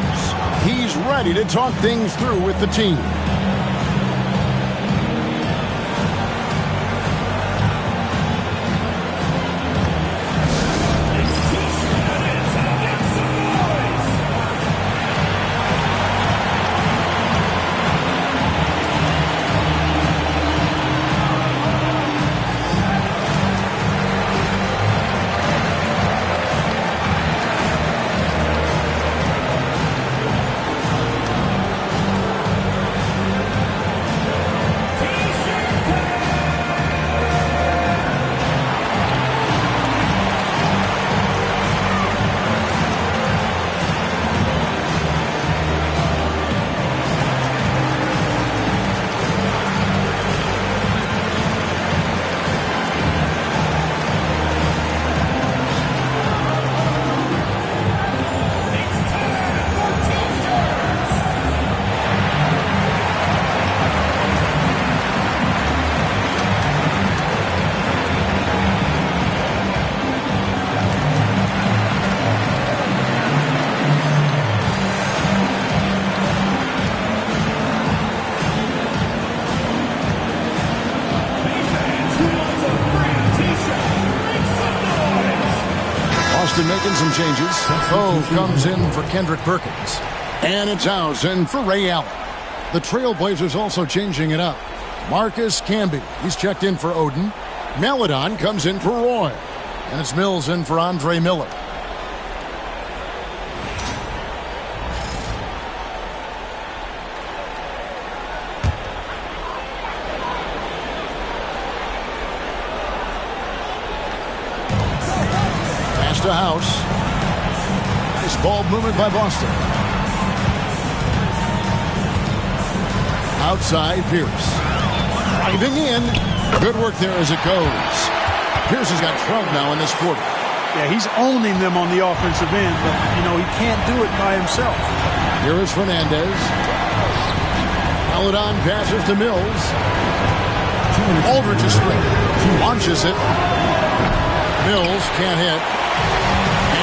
He's ready to talk things through with the team. Making some changes. Comes in for Kendrick Perkins. And it's Hausen for Ray Allen. The Trailblazers also changing it up. Marcus Camby, he's checked in for Oden. Maledon comes in for Roy. And it's Mills in for Andre Miller. To House. Nice ball movement by Boston. Outside Pierce. Driving in. Good work there as it goes. Pierce has got 12 now in this quarter. Yeah, he's owning them on the offensive end, but, he can't do it by himself. Here is Fernandez. Maledon passes to Mills. Aldridge is straight. Launches it. Mills can't hit.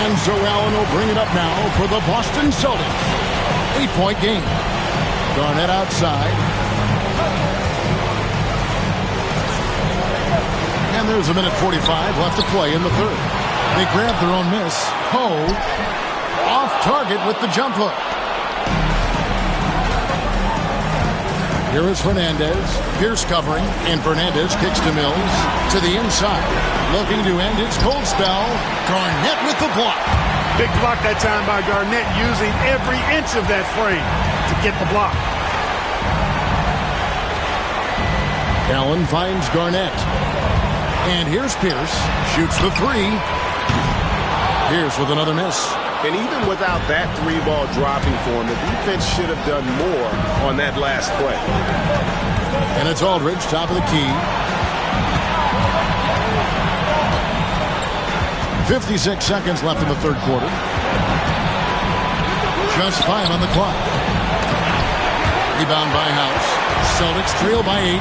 And so Allen will bring it up now for the Boston Celtics. 8-point game. Garnett outside. And there's a minute 45 left to play in the third. They grab their own miss. Off target with the jump hook. Here is Fernandez. Pierce covering. And Fernandez kicks to Mills. To the inside. Looking to end his cold spell. Garnett with the block. Big block that time by Garnett, using every inch of that frame to get the block. Allen finds Garnett. And here's Pierce. Shoots the three. Pierce with another miss. And even without that 3-ball dropping for him, the defense should have done more on that last play. And it's Aldridge, top of the key. 56 seconds left in the third quarter. Just 5 on the clock. Rebound by House. Celtics trail by 8.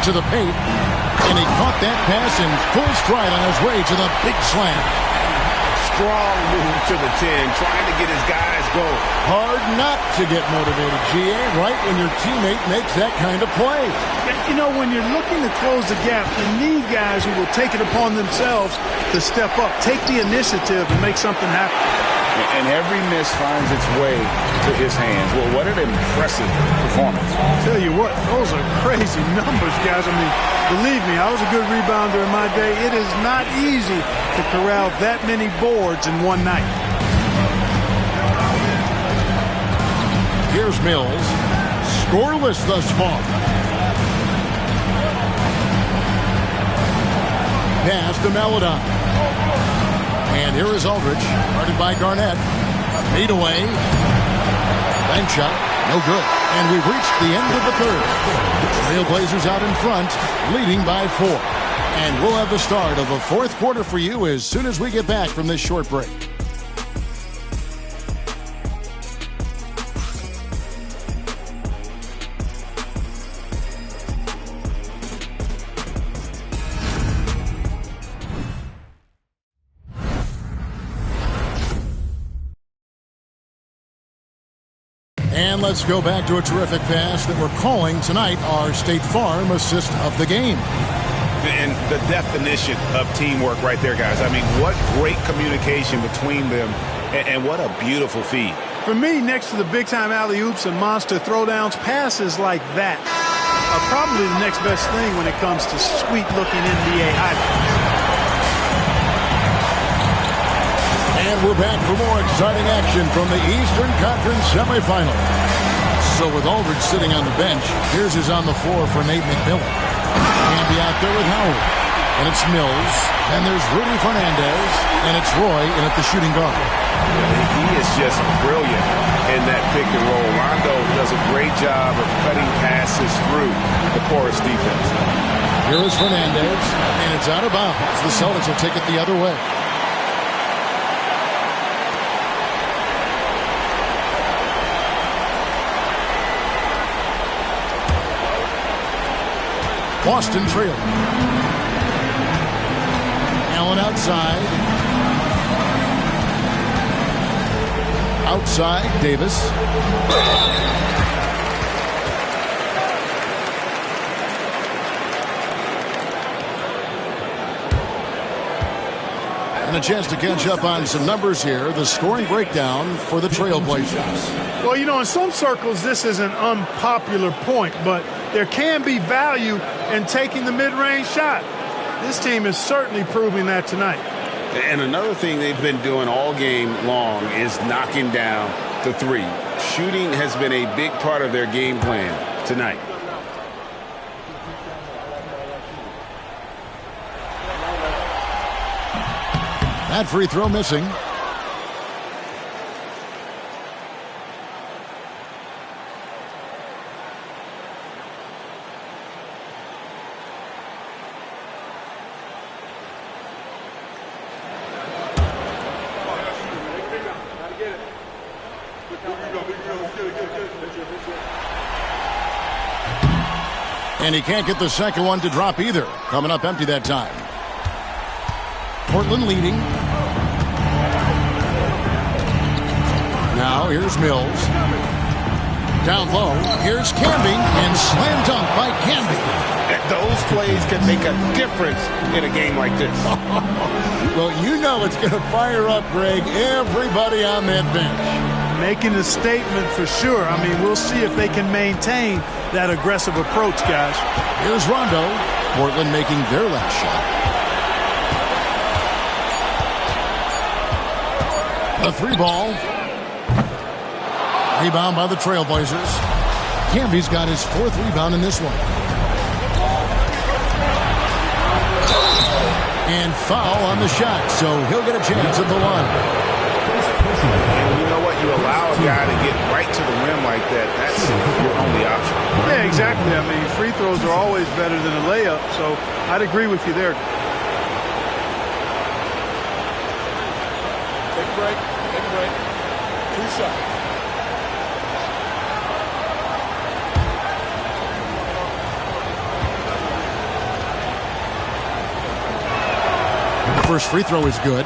To the paint. And he caught that pass in full stride on his way to the big slam. Strong move to the 10, trying to get his guys going. Hard not to get motivated, GA, right when your teammate makes that kind of play. When you're looking to close the gap, you need guys who will take it upon themselves to step up, take the initiative, and make something happen. And every miss finds its way to his hands. Well, what an impressive performance. I'll tell you what, those are crazy numbers, guys. Believe me, I was a good rebounder in my day. It is not easy to corral that many boards in one night. Here's Mills. Scoreless thus far. Pass to Maladon. And here is Aldridge, guarded by Garnett. Feed away. Bank shot. No good. And we've reached the end of the third. Trailblazers out in front, leading by 4. And we'll have the start of the fourth quarter for you as soon as we get back from this short break. And let's go back to a terrific pass that we're calling tonight our State Farm assist of the game. And the definition of teamwork right there, guys. I mean, what great communication between them, and what a beautiful feed. For me, next to the big-time alley-oops and monster throwdowns, passes like that are probably the next best thing when it comes to sweet-looking NBA highlights. And we're back for more exciting action from the Eastern Conference semifinal. So with Aldridge sitting on the bench, here's his on the floor for Nate McMillan. And be out there with Howard. And it's Mills. And there's Rudy Fernandez. And it's Roy in at the shooting guard. He is just brilliant in that pick and roll. Rondo does a great job of cutting passes through the porous defense. Here is Fernandez. And it's out of bounds. The Celtics will take it the other way. Boston trailing. Allen outside. Outside, Davis. And a chance to catch up on some numbers here. The scoring breakdown for the Trailblazers. Well, you know, in some circles, this is an unpopular point, but there can be value in taking the mid-range shot. This team is certainly proving that tonight. And another thing they've been doing all game long is knocking down the three. Shooting has been a big part of their game plan tonight. That free throw missing. And he can't get the second one to drop either. Coming up empty that time. Portland leading. Now here's Mills. Down low. Here's Camby. And slam dunk by Camby. Those plays can make a difference in a game like this. Well, you know it's going to fire up, Greg, everybody on that bench. Making a statement for sure. I mean, we'll see if they can maintain that aggressive approach, guys. Here's Rondo. Portland making their last shot. A three ball. Rebound by the Trailblazers. Camby's got his fourth rebound in this one. And foul on the shot, so he'll get a chance at the line. And you know what? You allow a guy to get right to the rim like that. That's your only option. Yeah, exactly. I mean, free throws are always better than a layup, so I'd agree with you there. Take a break. Take a break. 2 shots. First free throw is good.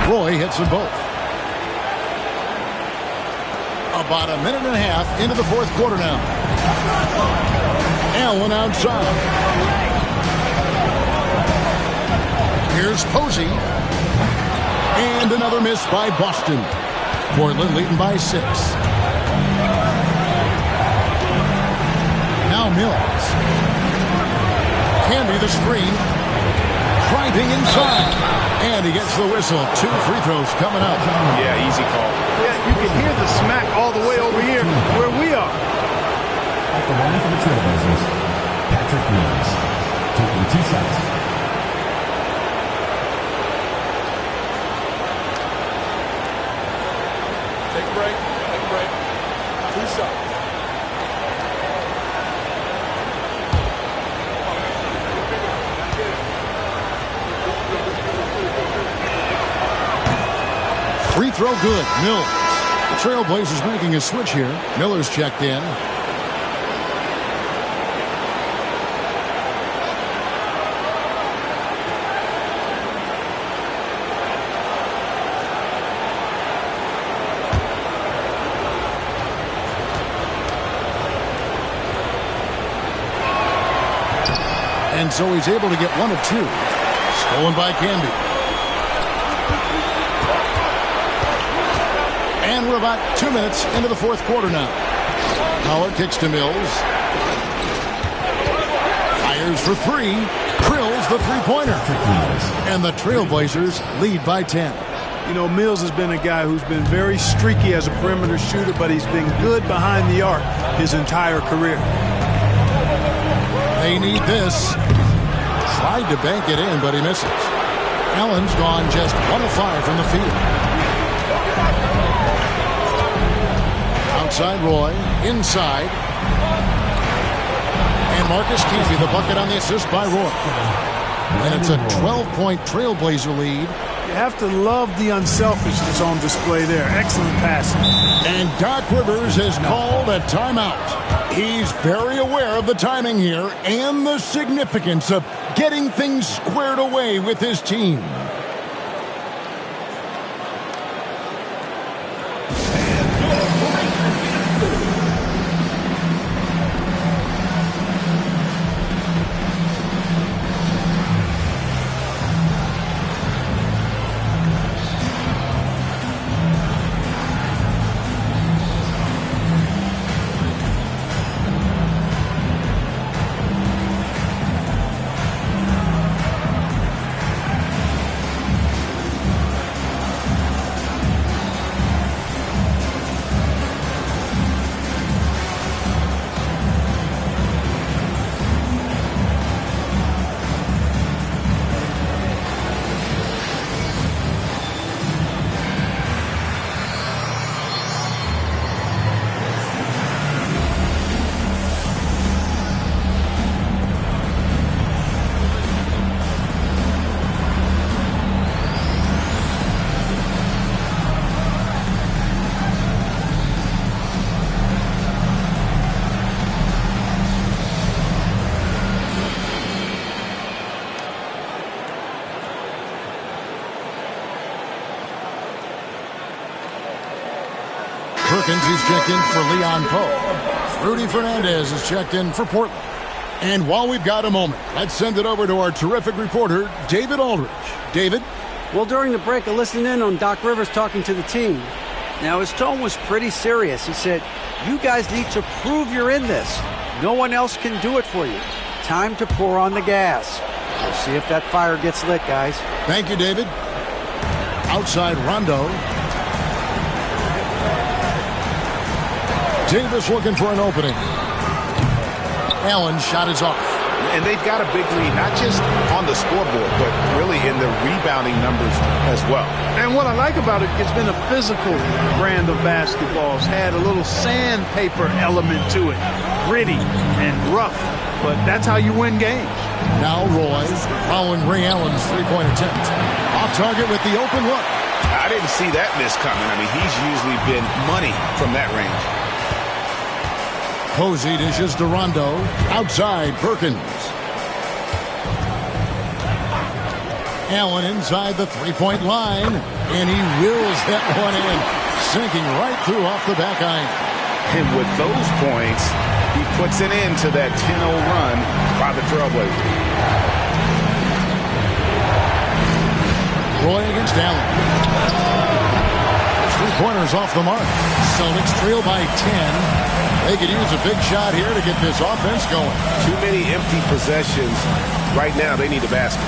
Roy hits them both. About a minute and a half into the fourth quarter now. Allen outside. Here's Posey. And another miss by Boston. Portland leading by 6. Now Mills. Canby the screen. Driving inside. And he gets the whistle. 2 free throws coming up. Yeah, easy call. Yeah, you can hear the smack all the way over here where we are. At the line for the Trailblazers, Patrick Mills, taking 2 shots. Take a break. Take a break. 2 shots. Free throw good. Mills. The Trailblazers making a switch here. Miller's checked in. And so he's able to get 1 of 2. Stolen by Canby. And we're about 2 minutes into the 4th quarter now. Power kicks to Mills. Fires for 3. Drills the three-pointer. And the Trailblazers lead by 10. You know, Mills has been a guy who's been very streaky as a perimeter shooter, but he's been good behind the arc his entire career. They need this. Tried to bank it in, but he misses. Allen's gone just 1 of 5 from the field. Outside Roy, inside. And Marcus Canby, the bucket on the assist by Roy. And it's a 12-point Trailblazer lead. You have to love the unselfishness on display there. Excellent passing. And Doc Rivers has called a timeout. He's very aware of the timing here and the significance of getting things squared away with his team. Perkins is checked in for Leon Poe. Rudy Fernandez is checked in for Portland. And while we've got a moment, let's send it over to our terrific reporter, David Aldridge. David? Well, during the break, I listened in on Doc Rivers talking to the team. Now, his tone was pretty serious. He said, you guys need to prove you're in this. No one else can do it for you. Time to pour on the gas. We'll see if that fire gets lit, guys. Thank you, David. Outside Rondo. Davis looking for an opening. Allen's shot is off. And they've got a big lead, not just on the scoreboard, but really in the rebounding numbers as well. And what I like about it, it's been a physical brand of basketball. It's had a little sandpaper element to it. Gritty and rough, but that's how you win games. Now Roy following Ray Allen's three-point attempt. Off target with the open look. I didn't see that miss coming. I mean, he's usually been money from that range. Posey dishes to Rondo. Outside, Perkins. Allen inside the three-point line. And he wills that one in. Sinking right through off the back iron. And with those points, he puts an end to that 10-0 run by the Trailblazers. against Allen. 3-pointers off the mark. Celtics trail by 10. They could use a big shot here to get this offense going. Too many empty possessions. Right now, they need a basket.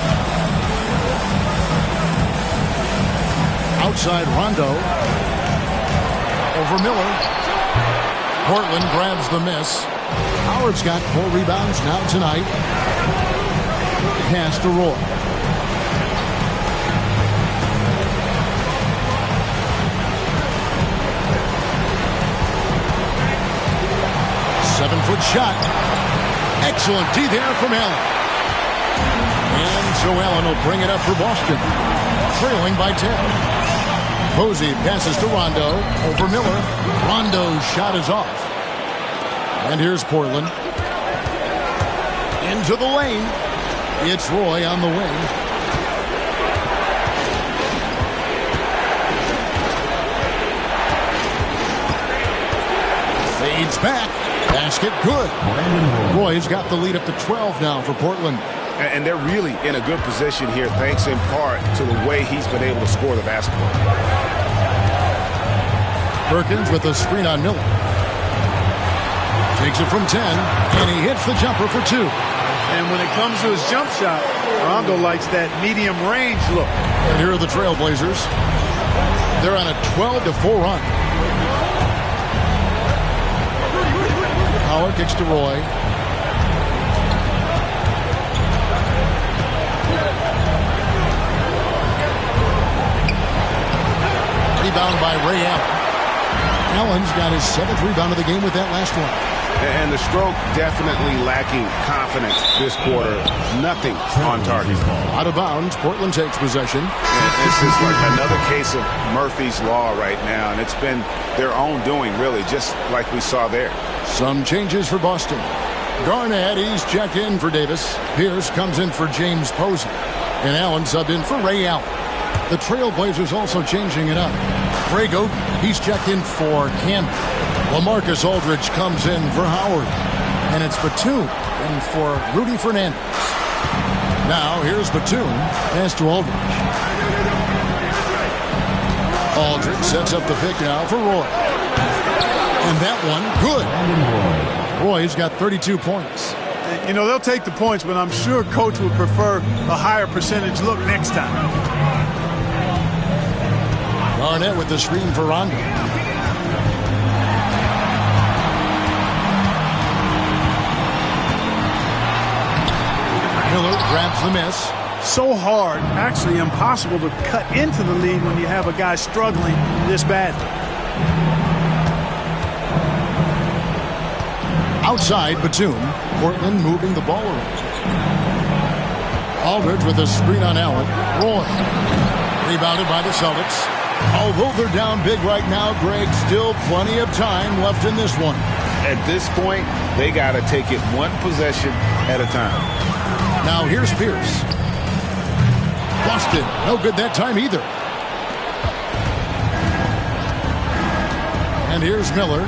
Outside Rondo. Over Miller. Portland grabs the miss. Howard's got 4 rebounds now tonight. Pass to Roy. Seven-foot shot. Excellent D there from Allen. And so Allen will bring it up for Boston. Trailing by 10. Posey passes to Rondo. Over Miller. Rondo's shot is off. And here's Portland. Into the lane. It's Roy on the wing. Fades back. Basket good. Roy's got the lead up to 12 now for Portland. And they're really in a good position here, thanks in part to the way he's been able to score the basketball. Perkins with a screen on Miller. Takes it from 10, and he hits the jumper for 2. And when it comes to his jump shot, Rondo likes that medium range look. And here are the Trailblazers. They're on a 12-4 run. Howard kicks to Roy. Rebound by Ray Allen. Allen's got his 7th rebound of the game with that last one. And the stroke definitely lacking confidence this quarter. Nothing on target. Out of bounds. Portland takes possession. And this is like another case of Murphy's Law right now. And it's been their own doing, really, just like we saw there. Some changes for Boston. Garnett, he's checked in for Davis. Pierce comes in for James Posey. And Allen subbed in for Ray Allen. The Trailblazers also changing it up. Greg Oden, he's checked in for Camden. LaMarcus Aldridge comes in for Howard. And it's Batum in for Rudy Fernandez. Now here's Batum. Pass to Aldridge. Aldridge sets up the pick now for Roy. And that one, good. Roy's got 32 points. You know, they'll take the points, but I'm sure Coach would prefer a higher percentage look next time. Garnett with the screen for Rondo. Miller grabs the miss. So hard, actually impossible to cut into the lead when you have a guy struggling this badly. Outside Batum. Portland moving the ball around. Aldridge with a screen on Allen. Roy. Rebounded by the Celtics. Although they're down big right now, Greg, still plenty of time left in this one. At this point, they got to take it one possession at a time. Now here's Pierce. Boston, no good that time either. And here's Miller.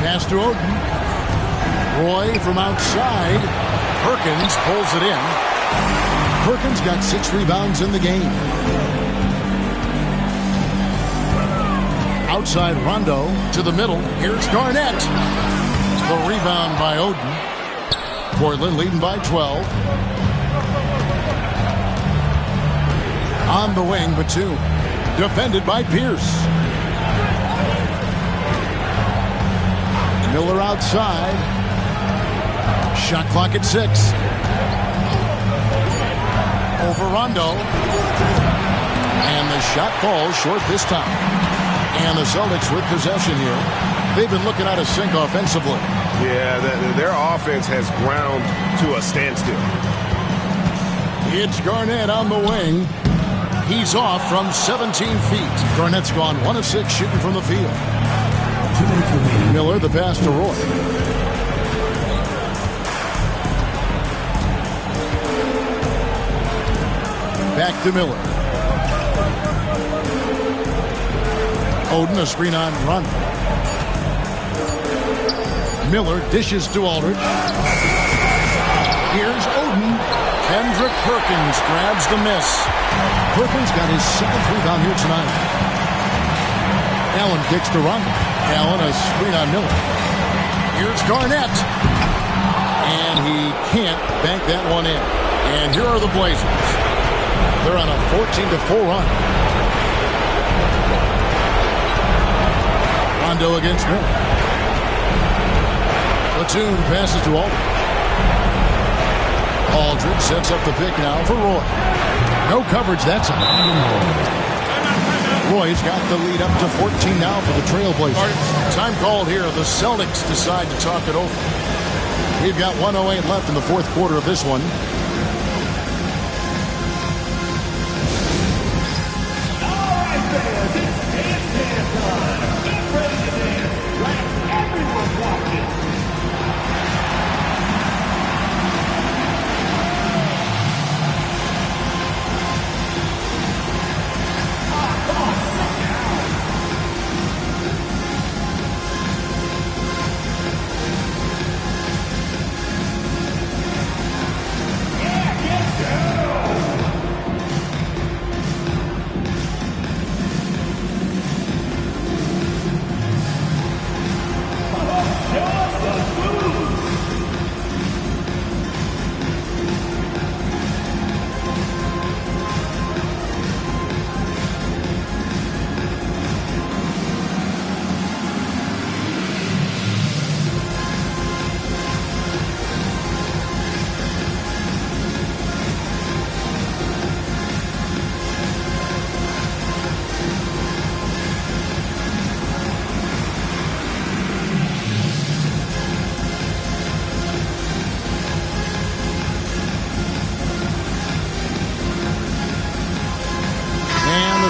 Pass to Oden. Roy from outside. Perkins pulls it in. Perkins got 6 rebounds in the game. Outside Rondo to the middle. Here's Garnett. The rebound by Oden. Portland leading by 12. On the wing, Batum. Defended by Pierce. Miller outside. Shot clock at 6. Over Rondo. And the shot falls short this time. And the Celtics with possession here. They've been looking out of sync offensively. Yeah, their offense has ground to a standstill. It's Garnett on the wing. He's off from 17 feet. Garnett's gone 1 of 6 shooting from the field. Miller, the pass to Roy. Back to Miller. Oden, a screen on run. Miller dishes to Aldridge. Here's Oden. Kendrick Perkins grabs the miss. Perkins got his 7th rebound here tonight. Allen kicks to Rondo. Allen, a screen on Miller. Here's Garnett. And he can't bank that one in. And here are the Blazers. They're on a 14-4 run. Rondo against Miller. Batum passes to Aldridge. Aldridge sets up the pick now for Roy. No coverage that time. Roy's got the lead up to 14 now for the Trailblazers. Time called here. The Celtics decide to talk it over. We've got 1:08 left in the fourth quarter of this one.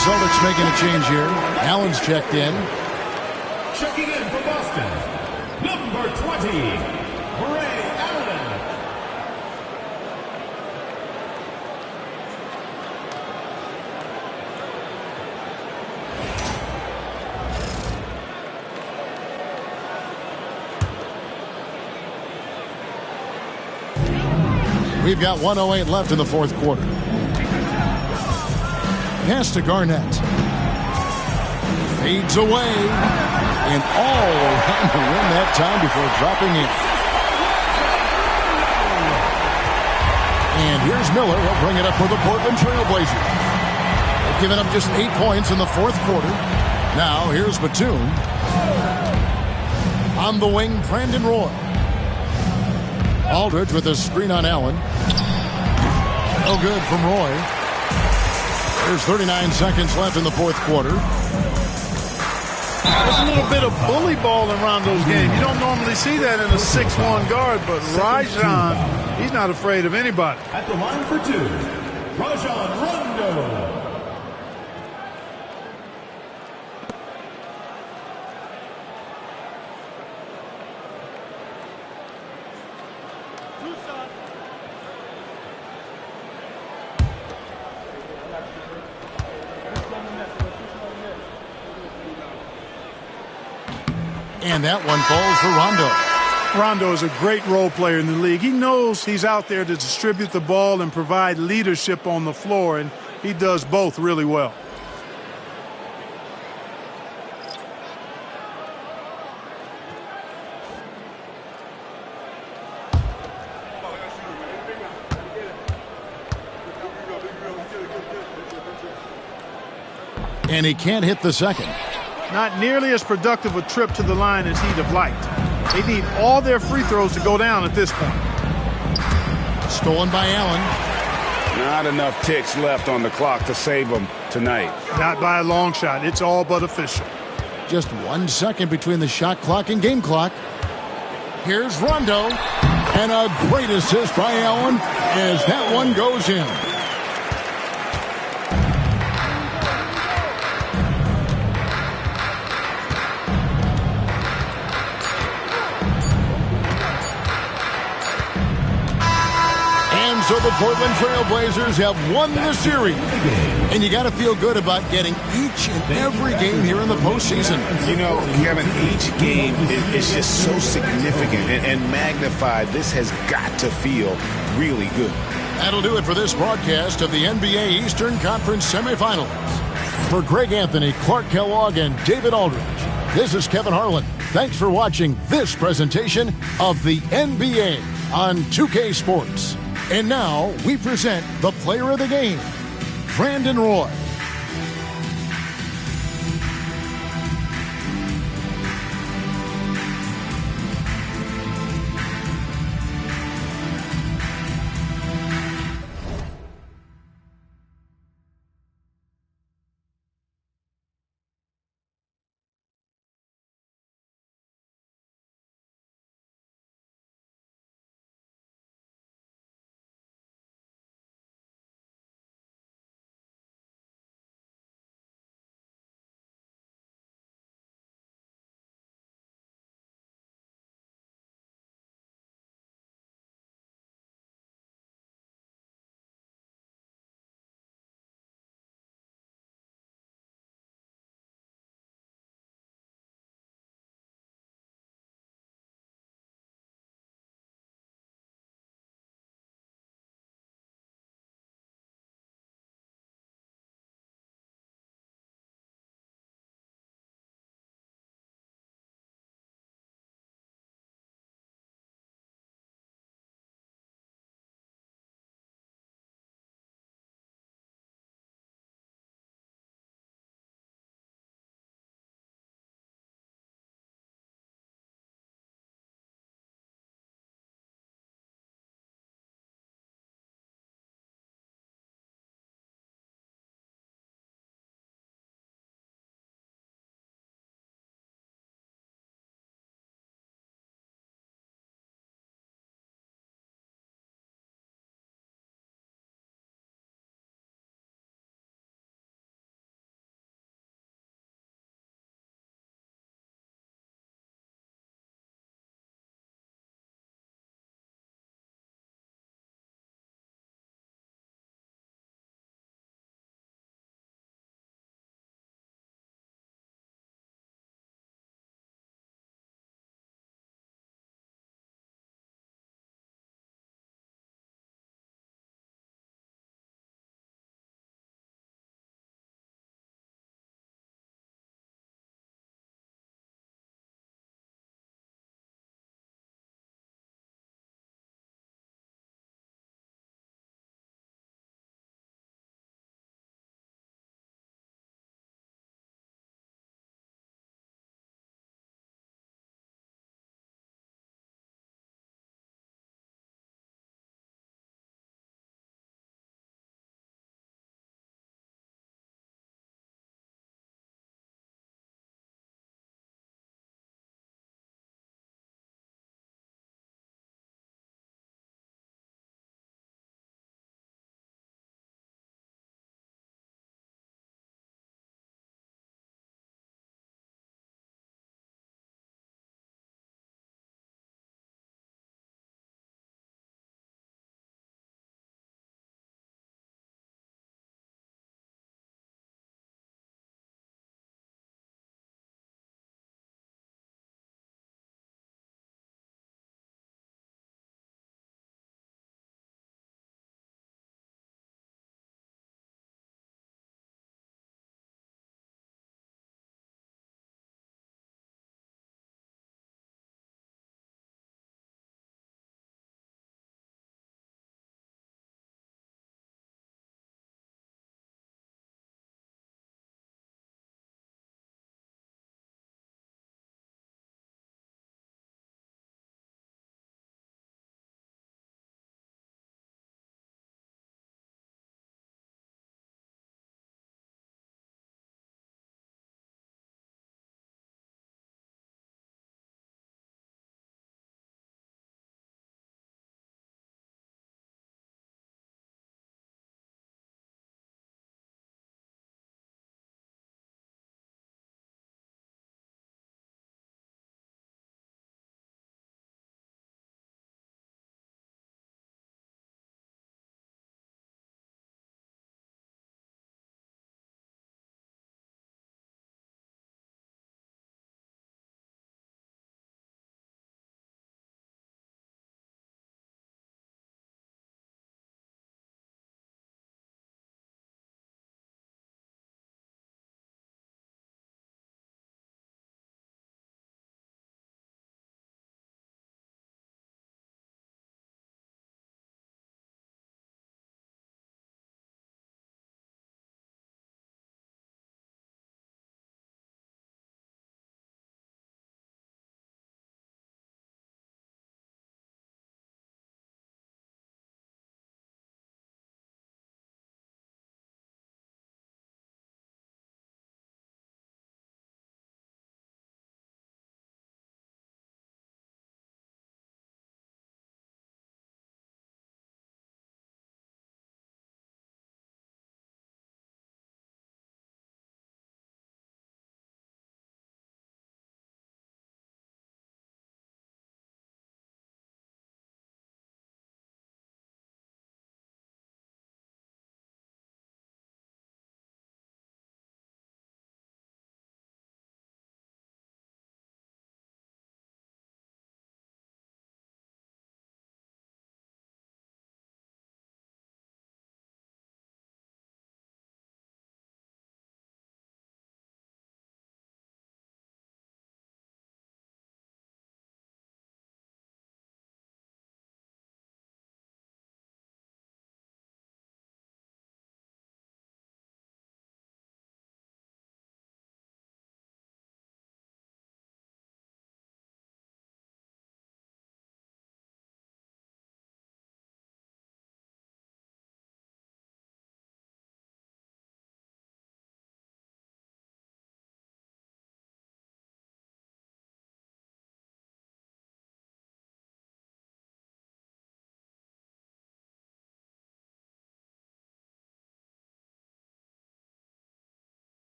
Celtics making a change here. Allen's checked in. Checking in for Boston, number 20, Ray Allen. We've got 1:08 left in the fourth quarter. Pass to Garnett. Fades away. And all around the rim that time before dropping in. And here's Miller. He'll bring it up for the Portland Trailblazers. They've given up just 8 points in the fourth quarter. Now here's Batum. On the wing, Brandon Roy. Aldridge with a screen on Allen. No good from Roy. There's 39 seconds left in the fourth quarter. There's a little bit of bully ball in Rondo's game. You don't normally see that in a 6'1 guard, but Rajon, he's not afraid of anybody. At the line for 2, Rajon Rondo. And that one falls for Rondo. Rondo is a great role player in the league. He knows he's out there to distribute the ball and provide leadership on the floor, and he does both really well. And he can't hit the second. Not nearly as productive a trip to the line as he'd have liked. They need all their free throws to go down at this point. Stolen by Allen. Not enough ticks left on the clock to save them tonight. Not by a long shot. It's all but official. Just 1 second between the shot clock and game clock. Here's Rondo. And a great assist by Allen as that one goes in. So the Portland Trailblazers have won the series. And you got to feel good about getting each and every game here in the postseason. You know, Kevin, each game is just so significant and magnified. This has got to feel really good. That'll do it for this broadcast of the NBA Eastern Conference Semifinals. For Greg Anthony, Clark Kellogg, and David Aldridge, this is Kevin Harlan. Thanks for watching this presentation of the NBA on 2K Sports. And now we present the player of the game, Brandon Roy.